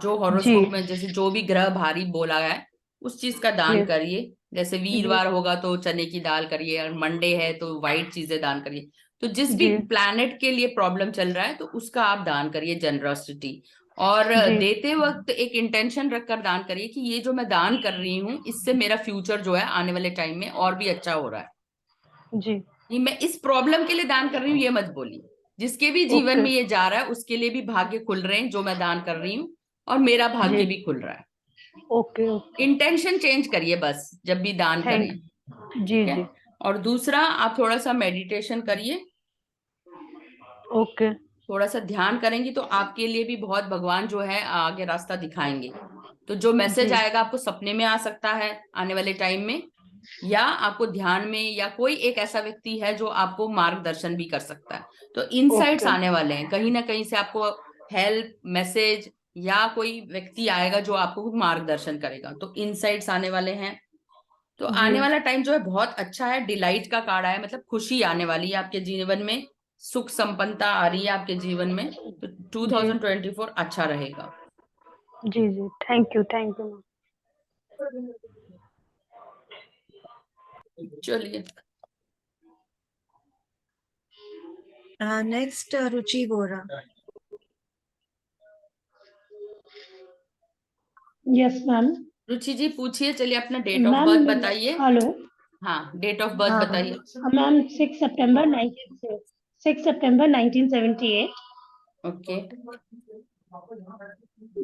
जो हॉरोस्कोप में जैसे जो भी ग्रह भारी बोला गया है उस चीज का दान जी करिए। जैसे वीरवार होगा तो चने की दाल करिए, और मंडे है तो व्हाइट चीजें दान करिए। तो जिस भी जी प्लैनेट के लिए प्रॉब्लम चल रहा है तो उसका आप दान करिए, जनरसिटी। और जी देते वक्त एक इंटेंशन रखकर दान करिए कि ये जो मैं दान कर रही हूँ इससे मेरा फ्यूचर जो है आने वाले टाइम में और भी अच्छा हो रहा है। जी ये मैं इस प्रॉब्लम के लिए दान कर रही हूँ ये मत बोलिए। जिसके भी जीवन ओके में ये जा रहा है उसके लिए भी भाग्य खुल रहे हैं जो मैं दान कर रही हूँ, और मेरा भाग्य जी भी खुल रहा है। ओके ओके इंटेंशन चेंज करिए बस जब भी दान थैंक करें। जी ठीक है। जी और दूसरा, आप थोड़ा सा मेडिटेशन करिए। ओके थोड़ा सा ध्यान करेंगी तो आपके लिए भी बहुत भगवान जो है आगे रास्ता दिखाएंगे। तो जो मैसेज जी आएगा आपको सपने में आ सकता है आने वाले टाइम में, या आपको ध्यान में, या कोई एक ऐसा व्यक्ति है जो आपको मार्गदर्शन भी कर सकता है। तो इनसाइट्स ओके आने वाले हैं, कहीं ना कहीं से आपको हेल्प मैसेज या कोई व्यक्ति आएगा जो आपको मार्गदर्शन करेगा। तो इनसाइट्स आने वाले हैं। तो जी आने वाला टाइम जो है बहुत अच्छा है। डिलाइट का कार्ड आया, मतलब खुशी आने वाली है आपके जीवन में, सुख संपन्नता आ रही है आपके जीवन में। तो जी 2024 अच्छा रहेगा। जी जी थैंक यू मैम। चलिए next Ruchi Vora. Yes ma'am. Ruchi ji पूछिए। चलिए अपना डेट ऑफ मैम बर्थ बताइए। हेलो। हाँ, डेट ऑफ बर्थ हाँ बताइए। मैम 6 सितंबर 1978। ओके।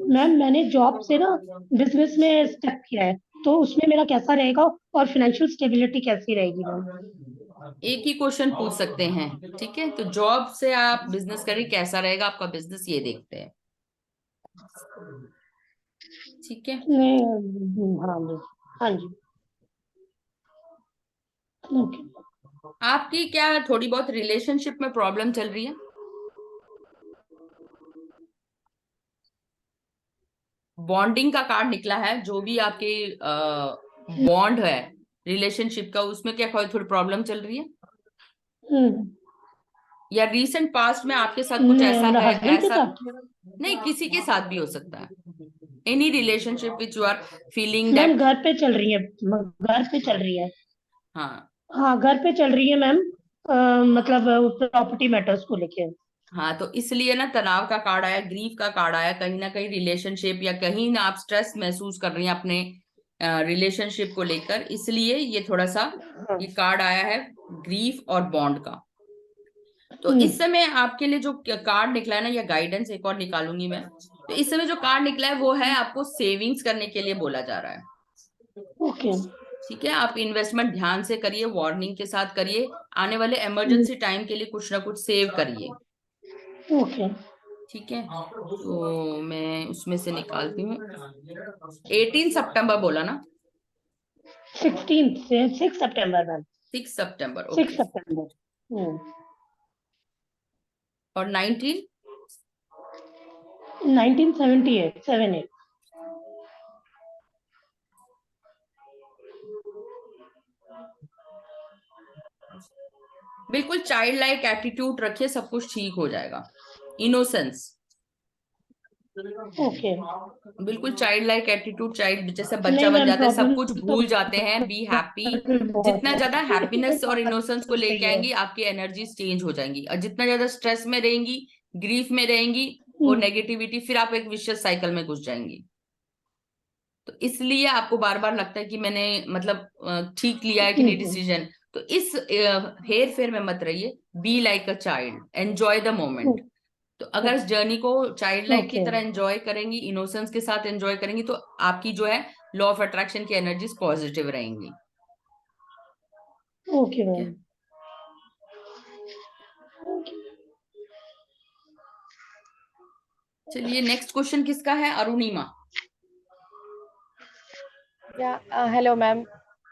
मैम मैंने जॉब से ना बिजनेस में स्टेप किया है, तो उसमें मेरा कैसा रहेगा और फाइनेंशियल स्टेबिलिटी कैसी रहेगी मैम? एक ही क्वेश्चन पूछ सकते हैं, ठीक है। तो जॉब से आप बिजनेस करें, कैसा रहेगा आपका बिजनेस, ये देखते हैं। ठीक है। हाँ जी, हाँ जी। ओके। आपकी क्या थोड़ी बहुत रिलेशनशिप में प्रॉब्लम चल रही है? बॉन्डिंग का कार्ड निकला है। जो भी आपके बॉन्ड है रिलेशनशिप का, उसमें क्या कोई थोड़ी प्रॉब्लम चल रही है, या रीसेंट पास्ट में आपके साथ कुछ ऐसा है? हस्बैंड के ऐसा साथ नहीं, किसी के साथ भी हो सकता है। Any relationship which you are feeling ma'am that. घर पे चल रही है, घर पे चल रही है। हाँ हाँ घर पे चल रही है मैम। मतलब प्रॉपर्टी मैटर्स को लेके। हाँ, तो इसलिए ना तनाव का कार्ड आया, ग्रीफ का कार्ड आया। कहीं ना कहीं रिलेशनशिप, या कहीं ना आप स्ट्रेस महसूस कर रही हैं अपने रिलेशनशिप को लेकर, इसलिए ये थोड़ा सा हाँ। ये कार्ड आया है ग्रीफ और बॉन्ड का। तो इस समय आपके लिए जो कार्ड निकला है ना, या गाइडेंस एक और निकालूंगी मैं। तो इस समय जो कार्ड निकला है वो है आपको सेविंग्स करने के लिए बोला जा रहा है। ओके। ठीक है। आप इन्वेस्टमेंट ध्यान से करिए, वार्निंग के साथ करिए। आने वाले इमरजेंसी टाइम के लिए कुछ ना कुछ सेव करिए। ओके। ठीक है। तो मैं उसमें से निकालती हूँ। 18 सितंबर बोला ना? 6 सितंबर मैम। 6 सितंबर, 6 ओके। सितंबर। और 19 1978 78। बिल्कुल चाइल्ड लाइक एटीट्यूड रखिए, सब कुछ ठीक हो जाएगा। Innocence, okay. बिल्कुल चाइल्ड लाइक एटीट्यूड, चाइल्ड जैसे बच्चा नहीं बन मैम, जाते हैं, सब प्रॉब्लम कुछ तो भूल जाते हैं। Be happy. बहुत जितना है। ज्यादा हैप्पीनेस और इनोसेंस को लेके सही है। आएंगी आपकी एनर्जीज चेंज हो जाएंगी। और जितना ज्यादा स्ट्रेस में रहेंगी, ग्रीफ में रहेंगी, वो नेगेटिविटी, फिर आप एक विशियस साइकिल में घुस जाएंगी। तो इसलिए आपको बार बार लगता है कि मैंने मतलब ठीक लिया है कि नहीं डिसीजन। तो इस हेर फेर में मत रहिए। Be like a child, enjoy the moment. तो अगर इस जर्नी को चाइल्ड लाइक की ओके। तरह एंजॉय करेंगी, इनोसेंस के साथ एंजॉय करेंगी, तो आपकी जो है लॉ ऑफ अट्रैक्शन की एनर्जीज पॉजिटिव रहेंगी। ओके ठीक है। मैम। चलिए नेक्स्ट क्वेश्चन किसका है? Arunima. Yeah, hello, ma'am.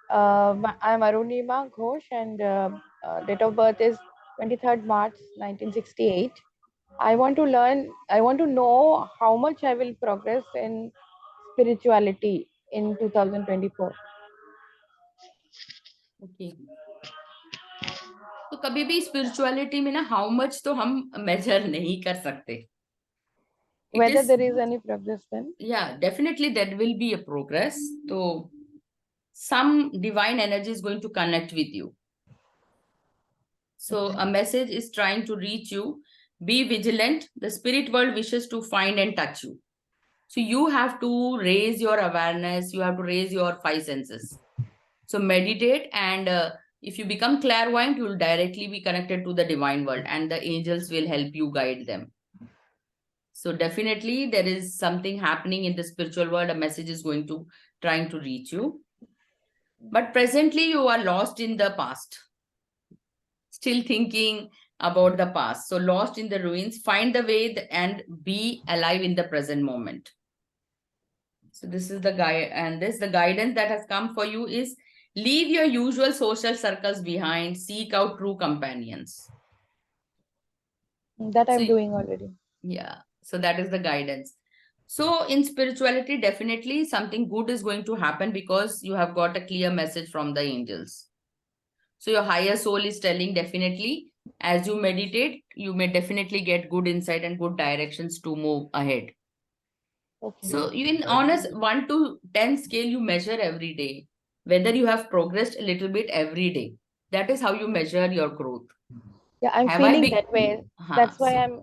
I'm Arunima Ghosh, and date of birth is 23rd March 1968. I want to learn, I want to know how much I will progress in spirituality in 2024. Okay, तो कभी भी spirituality में ना how much तो हम major नहीं कर सकते. Whether there is any progress then? Yeah, definitely there will be a progress. So some divine energy is going to connect with you. So a message is trying to reach you. Be vigilant. The spirit world wishes to find and touch you. So you have to raise your awareness. You have to raise your five senses. So meditate, and if you become clairvoyant, you will directly be connected to the divine world, and the angels will help you guide them. So definitely there is something happening in the spiritual world. A message is going to trying to reach you. But presently you are lost in the past. Still thinking about the past. So lost in the ruins, find the way and be alive in the present moment. So this is the guide, and the guidance that has come for you is leave your usual social circles behind, seek out true companions. That I'm doing already. Yeah. So that is the guidance. So in spirituality, definitely something good is going to happen because you have got a clear message from the angels. So your higher soul is telling definitely as you meditate, you may definitely get good insight and good directions to move ahead. Okay. So even on a 1 to 10 scale, you measure every day, whether you have progressed a little bit every day. That is how you measure your growth. Yeah, I'm feeling that way. That's why I'm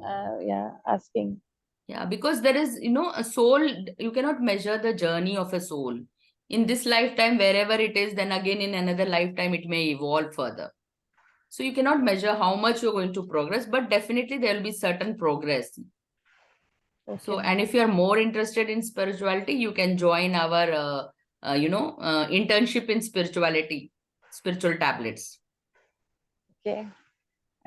asking. Yeah, because there is, a soul, you cannot measure the journey of a soul. In this lifetime, wherever it is, then again in another lifetime, it may evolve further. So you cannot measure how much you're going to progress, but definitely there will be certain progress. Okay. So, and if you're more interested in spirituality, you can join our, internship in spirituality, spiritual tablets. Okay.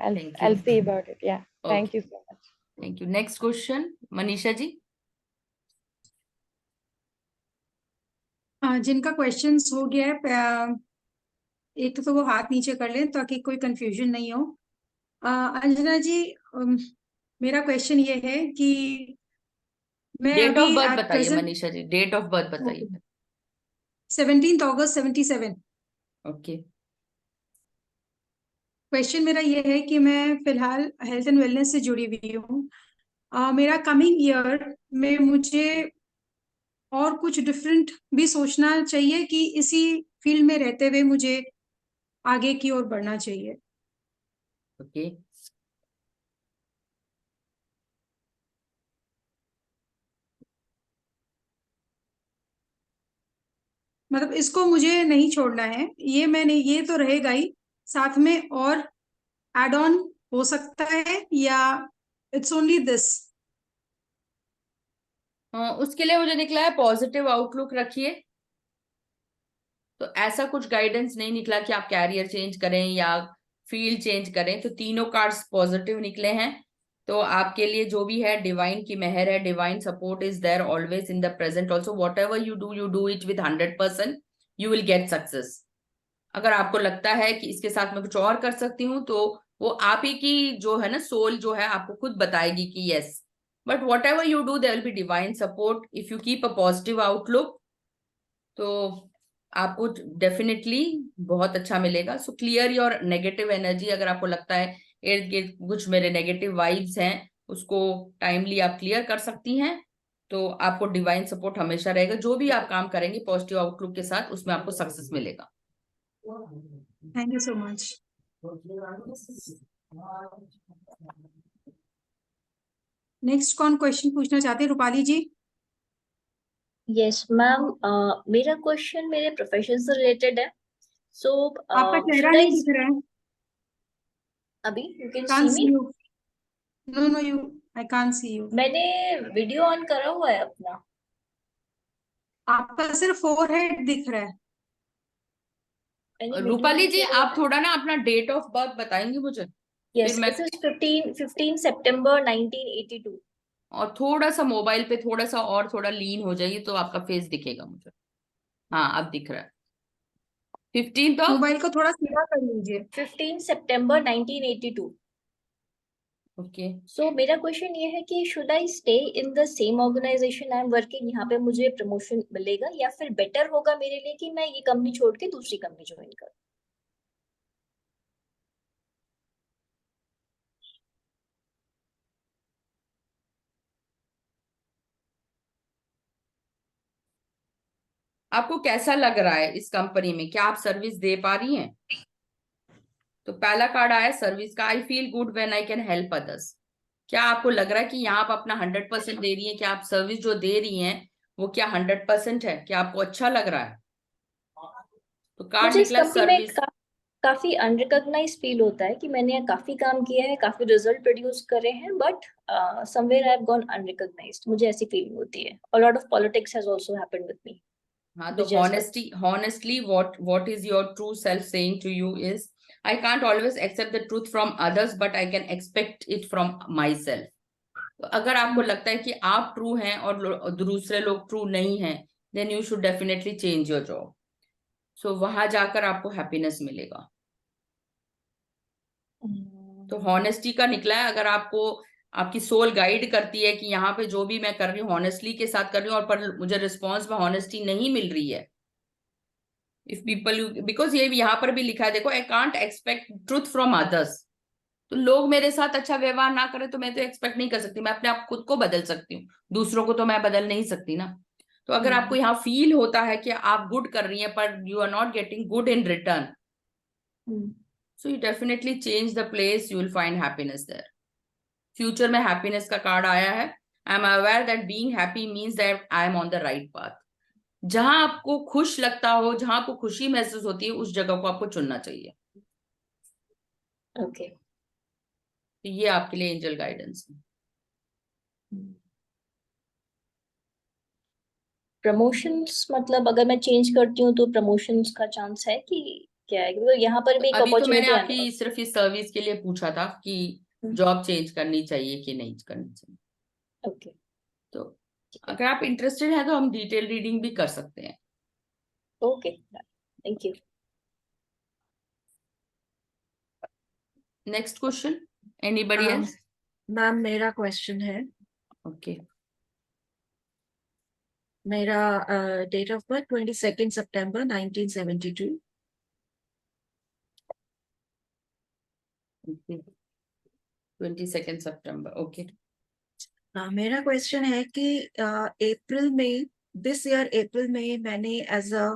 I'll see about it. Yeah. Okay. Thank you so much. Thank you. Next question, Manisha ji. जिनका questions हो गया है, एक तो वो हाथ नीचे कर लें ताकि कोई कंफ्यूजन नहीं हो. अंजना जी, मेरा क्वेश्चन ये है कि मैं डेट ऑफ अभी बर्थ at बताइए present Manisha ji, date of birth बताइए. 17th August 77. ओके. क्वेश्चन मेरा ये है कि मैं फिलहाल हेल्थ एंड वेलनेस से जुड़ी हुई हूँ. मेरा कमिंग ईयर में मुझे और कुछ डिफरेंट भी सोचना चाहिए कि इसी फील्ड में रहते हुए मुझे आगे की ओर बढ़ना चाहिए. ओके. मतलब इसको मुझे नहीं छोड़ना है, ये मैंने, ये तो रहेगा ही, साथ में और एड ऑन हो सकता है या इट्स ओनली दिस? उसके लिए मुझे निकला है पॉजिटिव आउटलुक रखिए. तो ऐसा कुछ गाइडेंस नहीं निकला कि आप कैरियर चेंज करें या फील्ड चेंज करें. तो तीनों कार्ड्स पॉजिटिव निकले हैं. तो आपके लिए जो भी है डिवाइन की मेहर है, divine support is there always in the present also. Whatever you do it with 100%, you will get success. अगर आपको लगता है कि इसके साथ मैं कुछ और कर सकती हूँ, तो वो आप ही की जो है ना सोल जो है आपको खुद बताएगी कि yes. But what ever you do their will B divine support if you keep a positive outlook. तो आपको डेफिनेटली बहुत अच्छा मिलेगा. So clear your negative energy. अगर आपको लगता है इर्द गिर्द कुछ मेरे नेगेटिव वाइब्स हैं, उसको टाइमली आप क्लियर कर सकती हैं. तो आपको डिवाइन सपोर्ट हमेशा रहेगा. जो भी आप काम करेंगे पॉजिटिव आउटलुक के साथ, उसमें आपको सक्सेस मिलेगा. Thank you so much. Next कौन क्वेश्चन पूछना चाहते हैं? रूपाली जी. यस मैम, मेरा क्वेश्चन मेरे प्रोफेशन से रिलेटेड है. सो आपका चेहरा नहीं दिख रहा है अभी. You can can't see see me. you. No, you, I can't see you. मैंने वीडियो ऑन करा हुआ है अपना. आपका सिर्फ फोरहेड दिख रहा है. रूपाली जी, आप थोड़ा ना अपना डेट ऑफ बर्थ बताएंगे मुझे? यस, दिस इज 15 सितंबर 1982. और थोड़ा सा मोबाइल पे थोड़ा लीन हो जाइए तो आपका फेस दिखेगा मुझे. हाँ, अब दिख रहा है. 15 तो मोबाइल को थोड़ा सीधा कर लीजिए. 15 सितंबर 1982. ओके सो मेरा क्वेश्चन ये है कि should I stay in the same organisation I am working, यहाँ पे मुझे प्रमोशन मिलेगा, या फिर बेटर होगा मेरे लिए कि मैं ये कंपनी छोड़ के दूसरी कंपनी ज्वाइन करूँ? आपको कैसा लग रहा है इस कंपनी में, क्या आप सर्विस दे पा रही हैं? तो पहला कार्ड आया सर्विस का, I feel good when I can help others. क्या आपको लग रहा है कि यहाँ आप अपना 100% दे रही हैं? क्या आप सर्विस जो दे रही हैं वो क्या 100% है? क्या आपको अच्छा लग रहा है? तो कार्ड मुझे इस निकला कंपनी में सर्विस। काफी अनरिकॉग्नाइज फील होता है कि मैंने काफी काम किया है, काफी रिजल्ट प्रोड्यूस करे हैं, but somewhere I have gone unrecognised, मुझे ऐसी फीलिंग होती है। A lot of politics has also happened with me. हाँ, तो honestly what is your true self saying to you is, I can't always accept the truth from others but I can expect it from myself। तो अगर आपको लगता है कि आप true हैं और दूसरे लोग ट्रू नहीं हैं, then you should definitely change your job। so वहां जाकर आपको हैप्पीनेस मिलेगा। तो हॉनेस्टी का निकला है। अगर आपको आपकी सोल गाइड करती है कि यहाँ पे जो भी मैं कर रही हूँ हॉनेस्टली के साथ कर रही हूँ और पर मुझे रिस्पॉन्स में हॉनेस्टी नहीं मिल रही है, इफ पीपल, बिकॉज ये यहाँ पर भी लिखा है, देखो, I can't expect truth from others. तो लोग मेरे साथ अच्छा व्यवहार ना करें तो मैं तो एक्सपेक्ट नहीं कर सकती। मैं अपने आप खुद को बदल सकती हूँ, दूसरों को तो मैं बदल नहीं सकती ना। तो अगर आपको यहाँ फील होता है कि आप गुड कर रही हैं पर you are not getting good in return, so you definitely change the place, you will find happiness there। Future में हैप्पीनेस का कार्ड आया है। I am aware that being happy means that I am on the right path. जहां आपको खुश लगता हो, जहां आपको खुशी महसूस होती है, उस जगह को आपको चुनना चाहिए। ओके। तो ये आपके लिए एंजल गाइडेंस है। प्रमोशंस मतलब अगर मैं चेंज करती हूँ तो प्रमोशंस का चांस है कि क्या है? क्योंकि यहाँ पर भी एक अभी तो मैंने अपॉर्चुनिटी आपकी सिर्फ इस सर्विस के लिए पूछा था कि जॉब चेंज करनी चाहिए कि नहीं करनी चाहिए। ओके। तो अगर आप इंटरेस्टेड है तो हम डिटेल रीडिंग भी कर सकते हैं। Okay, thank you. Next question, anybody else? Ma'am मेरा क्वेश्चन है। ओके। मेरा डेट ऑफ बर्थ 22 सितंबर 1972। 22 सितंबर, ओके। मेरा क्वेश्चन है कि अप्रैल में, दिस ईयर अप्रैल में मैंने एज अ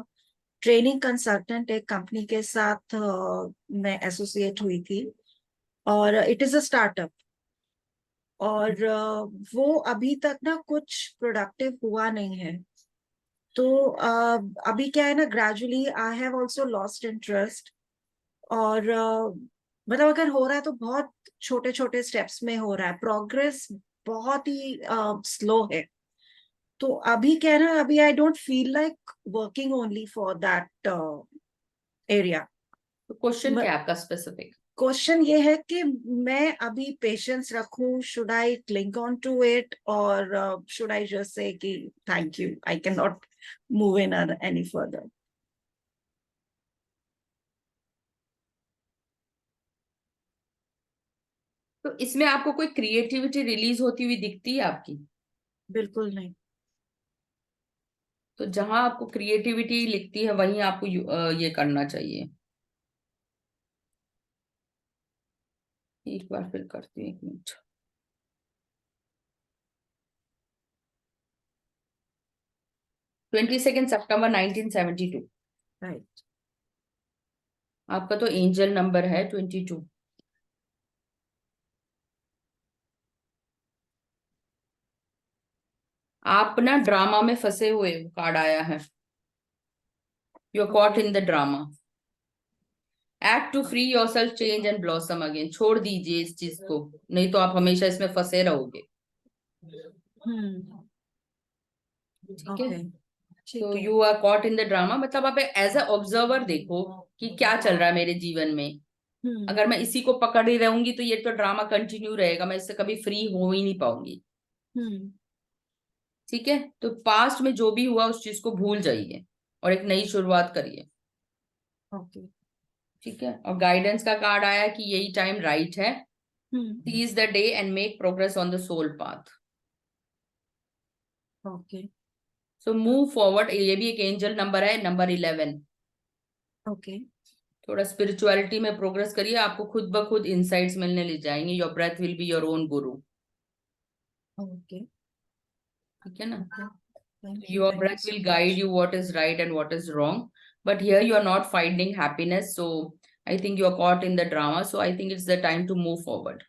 ट्रेनिंग कंसल्टेंट एक कंपनी के साथ मैं एसोसिएट हुई थी और इट इज अ स्टार्टअप और वो अभी तक ना कुछ प्रोडक्टिव हुआ नहीं है। तो अभी क्या है ना, gradually I have also lost interest और मतलब अगर हो रहा है तो बहुत छोटे छोटे स्टेप्स में हो रहा है, प्रोग्रेस बहुत ही स्लो है। तो अभी क्या है ना, अभी I don't feel like working only for that area. तो क्वेश्चन क्या है आपका स्पेसिफिक? क्वेश्चन ये है कि मैं अभी पेशेंस रखूं, should I cling on to it और शुड आई जस्ट से कि thank you, I can not move in any further. तो इसमें आपको कोई क्रिएटिविटी रिलीज होती हुई दिखती है आपकी? बिल्कुल नहीं। तो जहां आपको क्रिएटिविटी लिखती है वहीं आपको ये करना चाहिए। एक बार फिर करती हूँ, 1 मिनट। September 1972। राइट। आपका तो एंजल नंबर है 22। आप ना ड्रामा में फंसे हुए कार्ड आया है। You are caught in the drama. Act to free yourself, change and blossom again. छोड़ दीजिए इस चीज को, नहीं तो आप हमेशा इसमें फंसे रहोगे। ठीक है। तो you are caught in the drama, मतलब आप एज अ ऑब्जर्वर देखो कि क्या चल रहा है मेरे जीवन में। अगर मैं इसी को पकड़ ही रहूंगी तो ये तो ड्रामा कंटिन्यू रहेगा, मैं इससे कभी फ्री हो ही नहीं पाऊंगी। ठीक है। तो पास्ट में जो भी हुआ उस चीज को भूल जाइए और एक नई शुरुआत करिए। ओके। ठीक है। और गाइडेंस का कार्ड आया कि यही टाइम राइट है Seize the day and make progress on the soul path. Okay. So move forward. ये भी एक एंजल नंबर है, नंबर 11. Okay. थोड़ा स्पिरिचुअलिटी में प्रोग्रेस करिए, आपको खुद ब खुद इनसाइट्स मिलने ले जाएंगे. Your breath will be your own guru. Okay. ठीक है ना? Thank you. Your Thank breath you will so guide much. you what is right and what is wrong. But here you are not finding happiness. So I think you are caught in the drama. So I think it's the time to move forward.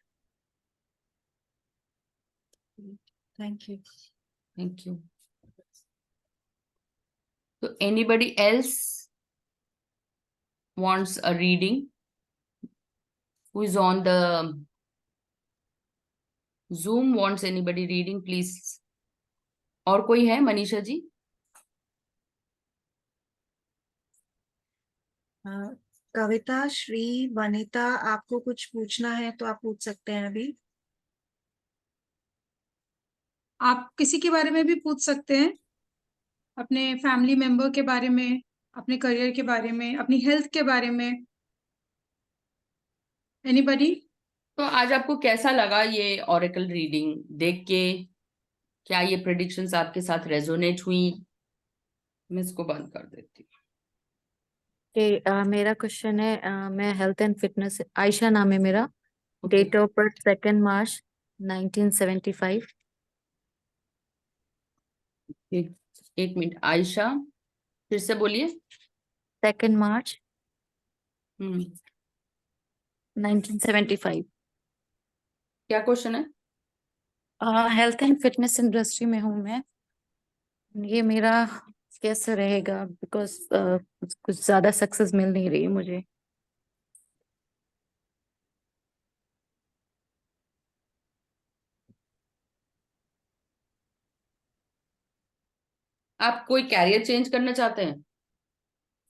Thank you. Thank you. So anybody else wants a reading? Who is on the Zoom wants anybody reading, please? और कोई है मनीषा जी? कविता, श्री, वनिता, आपको कुछ पूछना है तो आप पूछ सकते हैं अभी. आप किसी के बारे में भी पूछ सकते हैं, अपने फैमिली मेंबर के बारे में, अपने करियर के बारे में, अपनी हेल्थ के बारे में. एनीबडी? तो आज आपको कैसा लगा ये ऑरेकल रीडिंग देख के? क्या ये प्रेडिक्शंस आपके साथ रेजोनेट हुई? मैं इसको बंद कर देती हूँ. मेरा क्वेश्चन है, मैं हेल्थ एंड फिटनेस, आयशा नाम है मेरा. डेट ऑफ बर्थ 2 मार्च 1975. एक मिनट आयशा, फिर से बोलिए. 2 मार्च 1975. क्या क्वेश्चन है? हेल्थ एंड फिटनेस इंडस्ट्री में हूँ मैं. ये मेरा कैसे रहेगा, बिकॉज कुछ ज्यादा सक्सेस मिल नहीं रही मुझे. आप कोई कैरियर चेंज करना चाहते हैं?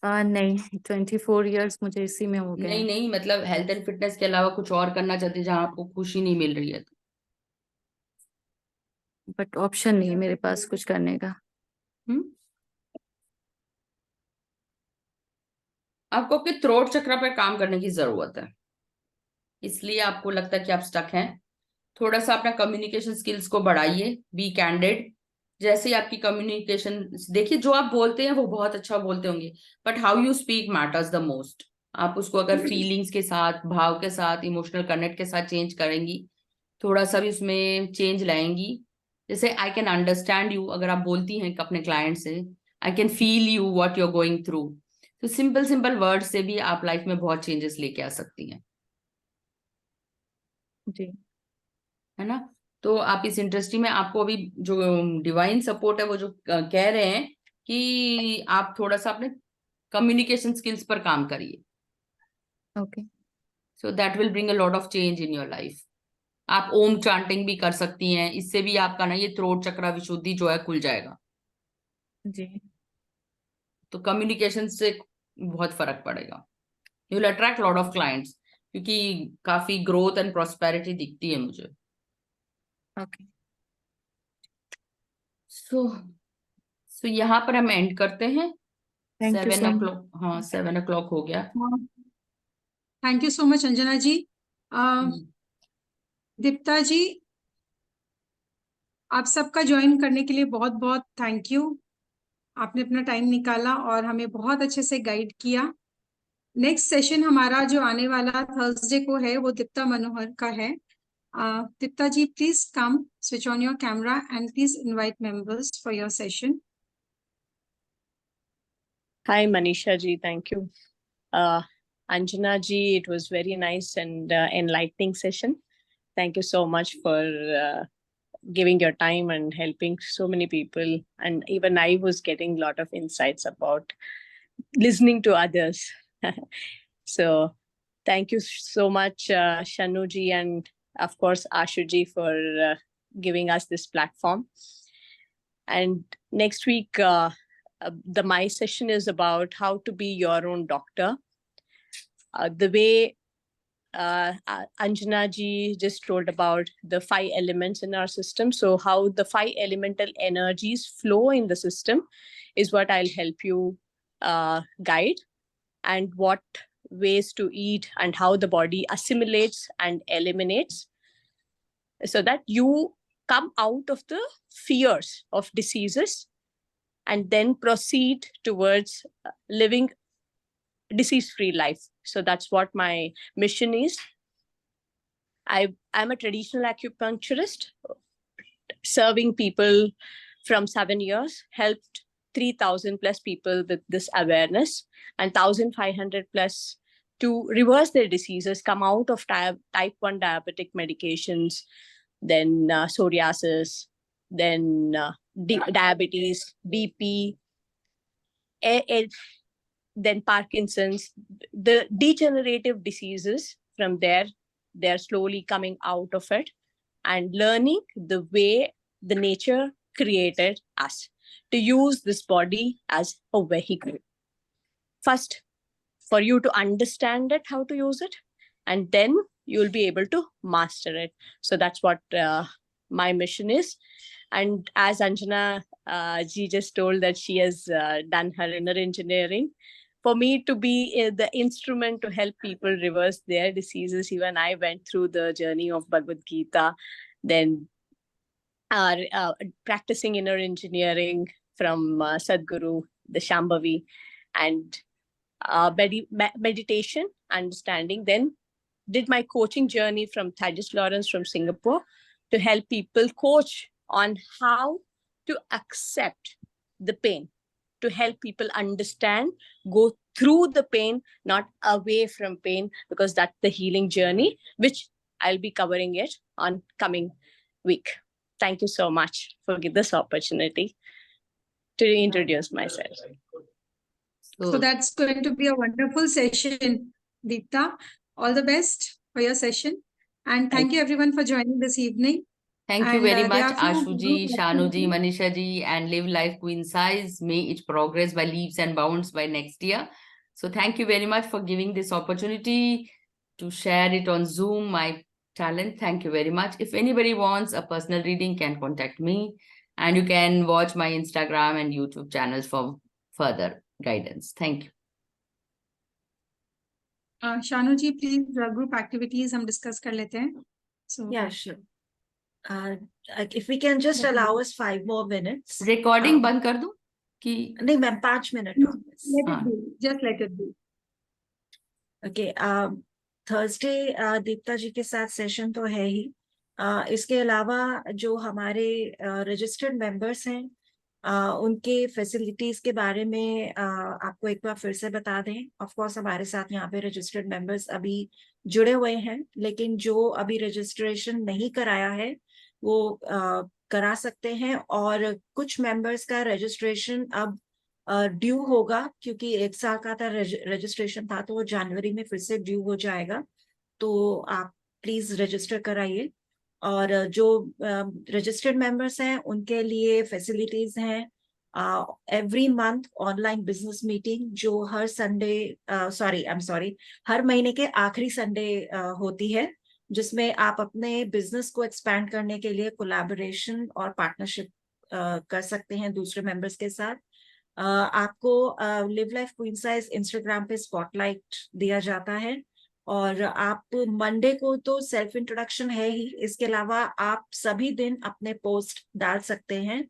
नहीं, 24 इयर्स मुझे इसी में हो गए. नहीं नहीं, मतलब हेल्थ एंड फिटनेस के अलावा कुछ और करना चाहते हैं जहां आपको खुशी नहीं मिल रही है तो? बट ऑप्शन नहीं है मेरे पास कुछ करने का. आपको आपके थ्रोट चक्र पर काम करने की जरूरत है, इसलिए आपको लगता है कि आप स्टक हैं. थोड़ा सा अपना कम्युनिकेशन स्किल्स को बढ़ाइए. Be candid. जैसे ही आपकी कम्युनिकेशन, देखिए जो आप बोलते हैं वो बहुत अच्छा बोलते होंगे, but how you speak matters the most. आप उसको अगर फीलिंग्स के साथ, भाव के साथ, इमोशनल कनेक्ट के साथ चेंज करेंगी, थोड़ा सा भी उसमें चेंज लाएंगी. जैसे आई कैन अंडरस्टैंड यू, अगर आप बोलती हैं अपने क्लाइंट से, I can feel you what you are going through. तो सिंपल सिंपल वर्ड से भी आप लाइफ में बहुत चेंजेस लेके आ सकती हैं. जी, है ना? तो आप इस इंडस्ट्री में, आपको अभी जो डिवाइन सपोर्ट है वो जो कह रहे हैं कि आप थोड़ा सा अपने कम्युनिकेशन स्किल्स पर काम करिए. Okay. So that will bring a lot of change in your life. आप ओम चांटिंग भी कर सकती हैं, इससे भी आपका ना ये थ्रोट चक्र विशुद्धि जो है खुल जाएगा. जी. तो कम्युनिकेशन से बहुत फर्क पड़ेगा. You will attract lot of clients, क्योंकि काफी ग्रोथ एंड प्रॉस्पेरिटी दिखती है मुझे. ओके. सो यहाँ पर हम एंड करते हैं. Thank you 7 so much. o'clock, हाँ 7 o'clock हो गया. Thank you so much Anjana ji. Deepta ji, आप सबका ज्वाइन करने के लिए बहुत बहुत थैंक यू. आपने अपना टाइम निकाला और हमें बहुत अच्छे से गाइड किया. नेक्स्ट सेशन हमारा जो आने वाला थर्सडे को है वो दीप्ता मनोहर का है. Deepta ji, please come, switch on your camera and please invite members for your session. Hi Manisha ji, thank you. Anjana ji, it was very nice and enlightening session. Thank you so much for giving your time and helping so many people. And even I was getting a lot of insights about listening to others. So thank you so much, Shanu ji, and of course Ashu ji, for giving us this platform. And next week, my session is about how to be your own doctor. The way Anjana ji just told about the 5 elements in our system. So how the 5 elemental energies flow in the system is what I'll help you guide, and what ways to eat and how the body assimilates and eliminates, so that you come out of the fears of diseases and then proceed towards living disease-free life. So that's what my mission is. I'm a traditional acupuncturist, serving people from 7 years, helped 3,000 plus people with this awareness, and 1,500 plus to reverse their diseases, come out of type 1 diabetic medications, then psoriasis, then diabetes, BP, then Parkinson's, the degenerative diseases. From there, they're slowly coming out of it and learning the way the nature created us to use this body as a vehicle. First, for you to understand it, how to use it, and then you'll be able to master it. So that's what my mission is. And as Anjana ji just told that she has done her inner engineering, for me to be the instrument to help people reverse their diseases, even I went through the journey of Bhagavad Gita, then practicing inner engineering from Sadhguru, the Shambhavi, and meditation, understanding. Then did my coaching journey from Thaddeus Lawrence from Singapore to help people coach on how to accept the pain, to help people understand, go through the pain, not away from pain, because that's the healing journey, which I'll be covering it on coming week. Thank you so much for this opportunity to introduce myself. So that's going to be a wonderful session, Deepta. All the best for your session. And thank you everyone for joining this evening. Thank you And, very there much, are few Ashuji, group Shanuji, activities. Manisha ji, and Live Life Queen Size. May it progress by leaps and bounds by next year. So thank you very much for giving this opportunity to share it on Zoom, my talent. Thank you very much. If anybody wants a personal reading, can contact me, and you can watch my Instagram and YouTube channels for further guidance. Thank you. Shanu ji, please group activities हम discuss कर लेते हैं. So Yeah, sure. If we can just allow us 5 more minutes. Recording बंद कर दूं कि नहीं ma'am 5 minute let it be. Just let it be. Okay. Thursday Deepta ji के साथ सेशन तो है ही. इसके अलावा जो हमारे रजिस्टर्ड मेंबर्स हैं, उनके फैसिलिटीज के बारे में आपको एक बार फिर से बता दें. ऑफ कोर्स हमारे साथ यहाँ पे रजिस्टर्ड मेंबर्स अभी जुड़े हुए हैं, लेकिन जो अभी रजिस्ट्रेशन नहीं कराया है वो करा सकते हैं. और कुछ मेंबर्स का रजिस्ट्रेशन अब ड्यू होगा, क्योंकि 1 साल का था रजिस्ट्रेशन था, तो वो जनवरी में फिर से ड्यू हो जाएगा. तो आप प्लीज रजिस्टर कराइए. और जो रजिस्टर्ड मेंबर्स हैं उनके लिए फैसिलिटीज हैं every month online business meeting, जो हर संडे हर महीने के आखिरी संडे होती है, जिसमें आप अपने बिजनेस को एक्सपैंड करने के लिए कोलैबोरेशन और पार्टनरशिप कर सकते हैं दूसरे मेंबर्स के साथ. आपको live life queen size Instagram पे स्पॉटलाइट दिया जाता है. और आप मंडे को तो सेल्फ इंट्रोडक्शन है ही, इसके अलावा आप सभी दिन अपने पोस्ट डाल सकते हैं.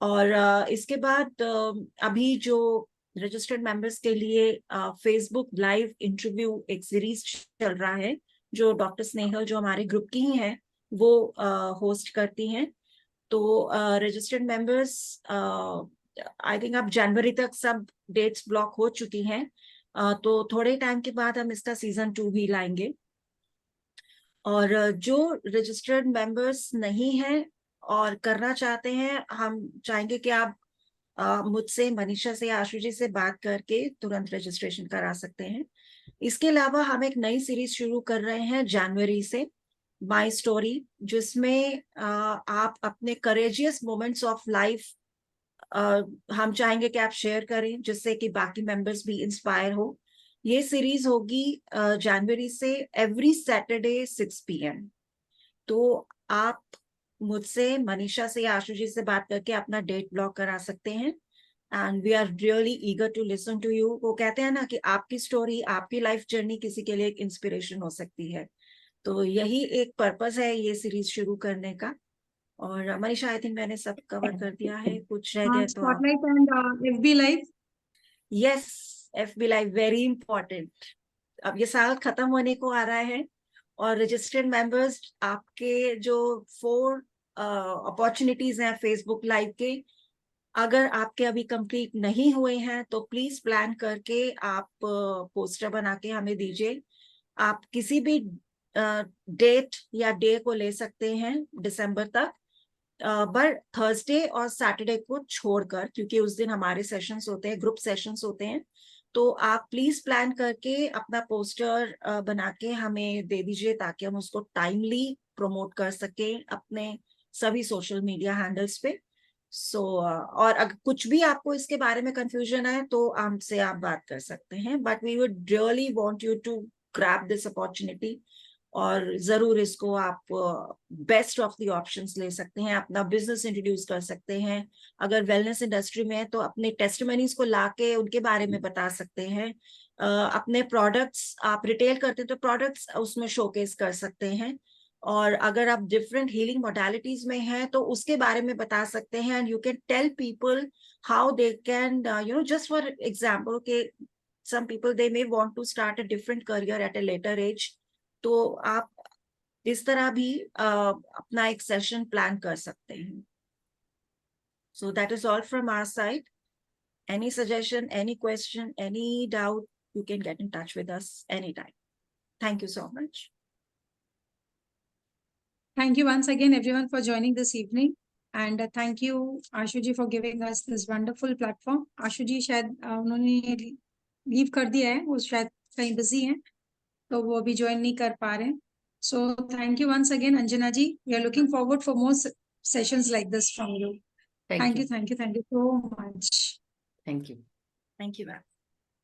और इसके बाद अभी जो रजिस्टर्ड मेंबर्स के लिए फेसबुक लाइव इंटरव्यू एक सीरीज चल रहा है, जो डॉक्टर स्नेहल जो हमारे ग्रुप की ही हैं वो होस्ट करती हैं. तो रजिस्टर्ड मेंबर्स आई थिंक अब जनवरी तक सब डेट्स ब्लॉक हो चुकी हैं. तो थोड़े टाइम के बाद हम इसका सीजन 2 भी लाएंगे. और जो रजिस्टर्ड मेंबर्स नहीं हैं और करना चाहते हैं, हम चाहेंगे कि आप मुझसे, मनीषा से या आशु जी से बात करके तुरंत रजिस्ट्रेशन करा सकते हैं. इसके अलावा हम एक नई सीरीज शुरू कर रहे हैं जनवरी से, माई स्टोरी, जिसमें आप अपने करेजियस मोमेंट्स ऑफ लाइफ हम चाहेंगे कि आप शेयर करें, जिससे कि बाकी मेंबर्स भी इंस्पायर हो. ये सीरीज होगी जनवरी से एवरी सैटरडे 6 PM. तो आप मुझसे, मनीषा से या आशु जी से बात करके अपना डेट ब्लॉक करा सकते हैं. and we are really eager to listen to you. वो कहते हैं ना कि आपकी स्टोरी, आपकी लाइफ जर्नी किसी के लिए एक इंस्पिरेशन हो सकती है, तो यही एक पर्पस है ये सीरीज शुरू करने का। और मनीषा, आई थिंक मैंने सब कवर कर दिया है, कुछ रह गया तो आप। Spotlight and FB live. Yes, FB live very important. अब ये साल खत्म होने को आ रहा है और रजिस्टर्ड मेंबर्स, आपके जो 4 अपॉर्चुनिटीज हैं फेसबुक लाइव के, अगर आपके अभी कंप्लीट नहीं हुए हैं तो प्लीज प्लान करके आप पोस्टर बना के हमें दीजिए। आप किसी भी डेट या डे को ले सकते हैं दिसंबर तक, बट थर्सडे और सैटरडे को छोड़कर, क्योंकि उस दिन हमारे सेशंस होते हैं, ग्रुप सेशंस होते हैं। तो आप प्लीज प्लान करके अपना पोस्टर बना के हमें दे दीजिए ताकि हम उसको टाइमली प्रमोट कर सके अपने सभी सोशल मीडिया हैंडल्स पे। और अगर कुछ भी आपको इसके बारे में कंफ्यूजन है तो हमसे आप बात कर सकते हैं, but we would really want you to grab this opportunity, और जरूर इसको आप बेस्ट ऑफ द ऑप्शंस ले सकते हैं, अपना बिजनेस इंट्रोड्यूस कर सकते हैं। अगर वेलनेस इंडस्ट्री में है तो अपने टेस्टिमनीज को लाके उनके बारे में बता सकते हैं। अपने प्रोडक्ट्स आप रिटेल करते हैं तो प्रोडक्ट्स उसमें शोकेस कर सकते हैं, और अगर आप डिफरेंट हीलिंग मोडालिटीज में हैं तो उसके बारे में बता सकते हैं। And you can tell people how they can just for example के some people they may want to start a different career at a later age, तो आप इस तरह भी अपना एक सेशन प्लान कर सकते हैं। So that is all from our side. Any suggestion, any question, any doubt, you can get in touch with us anytime. Thank you so much. Thank you once again everyone for joining this evening, and thank you Ashu ji for giving us this wonderful platform. आशु जी शायद उन्होंने leave कर दिया है, वो शायद कहीं busy हैं तो वो अभी ज्वाइन नहीं कर पा रहे हैं। So thank you once again Anjana ji. We are looking forward for more sessions like this from you. Thank you so much. Thank you. Thank you, ma'am.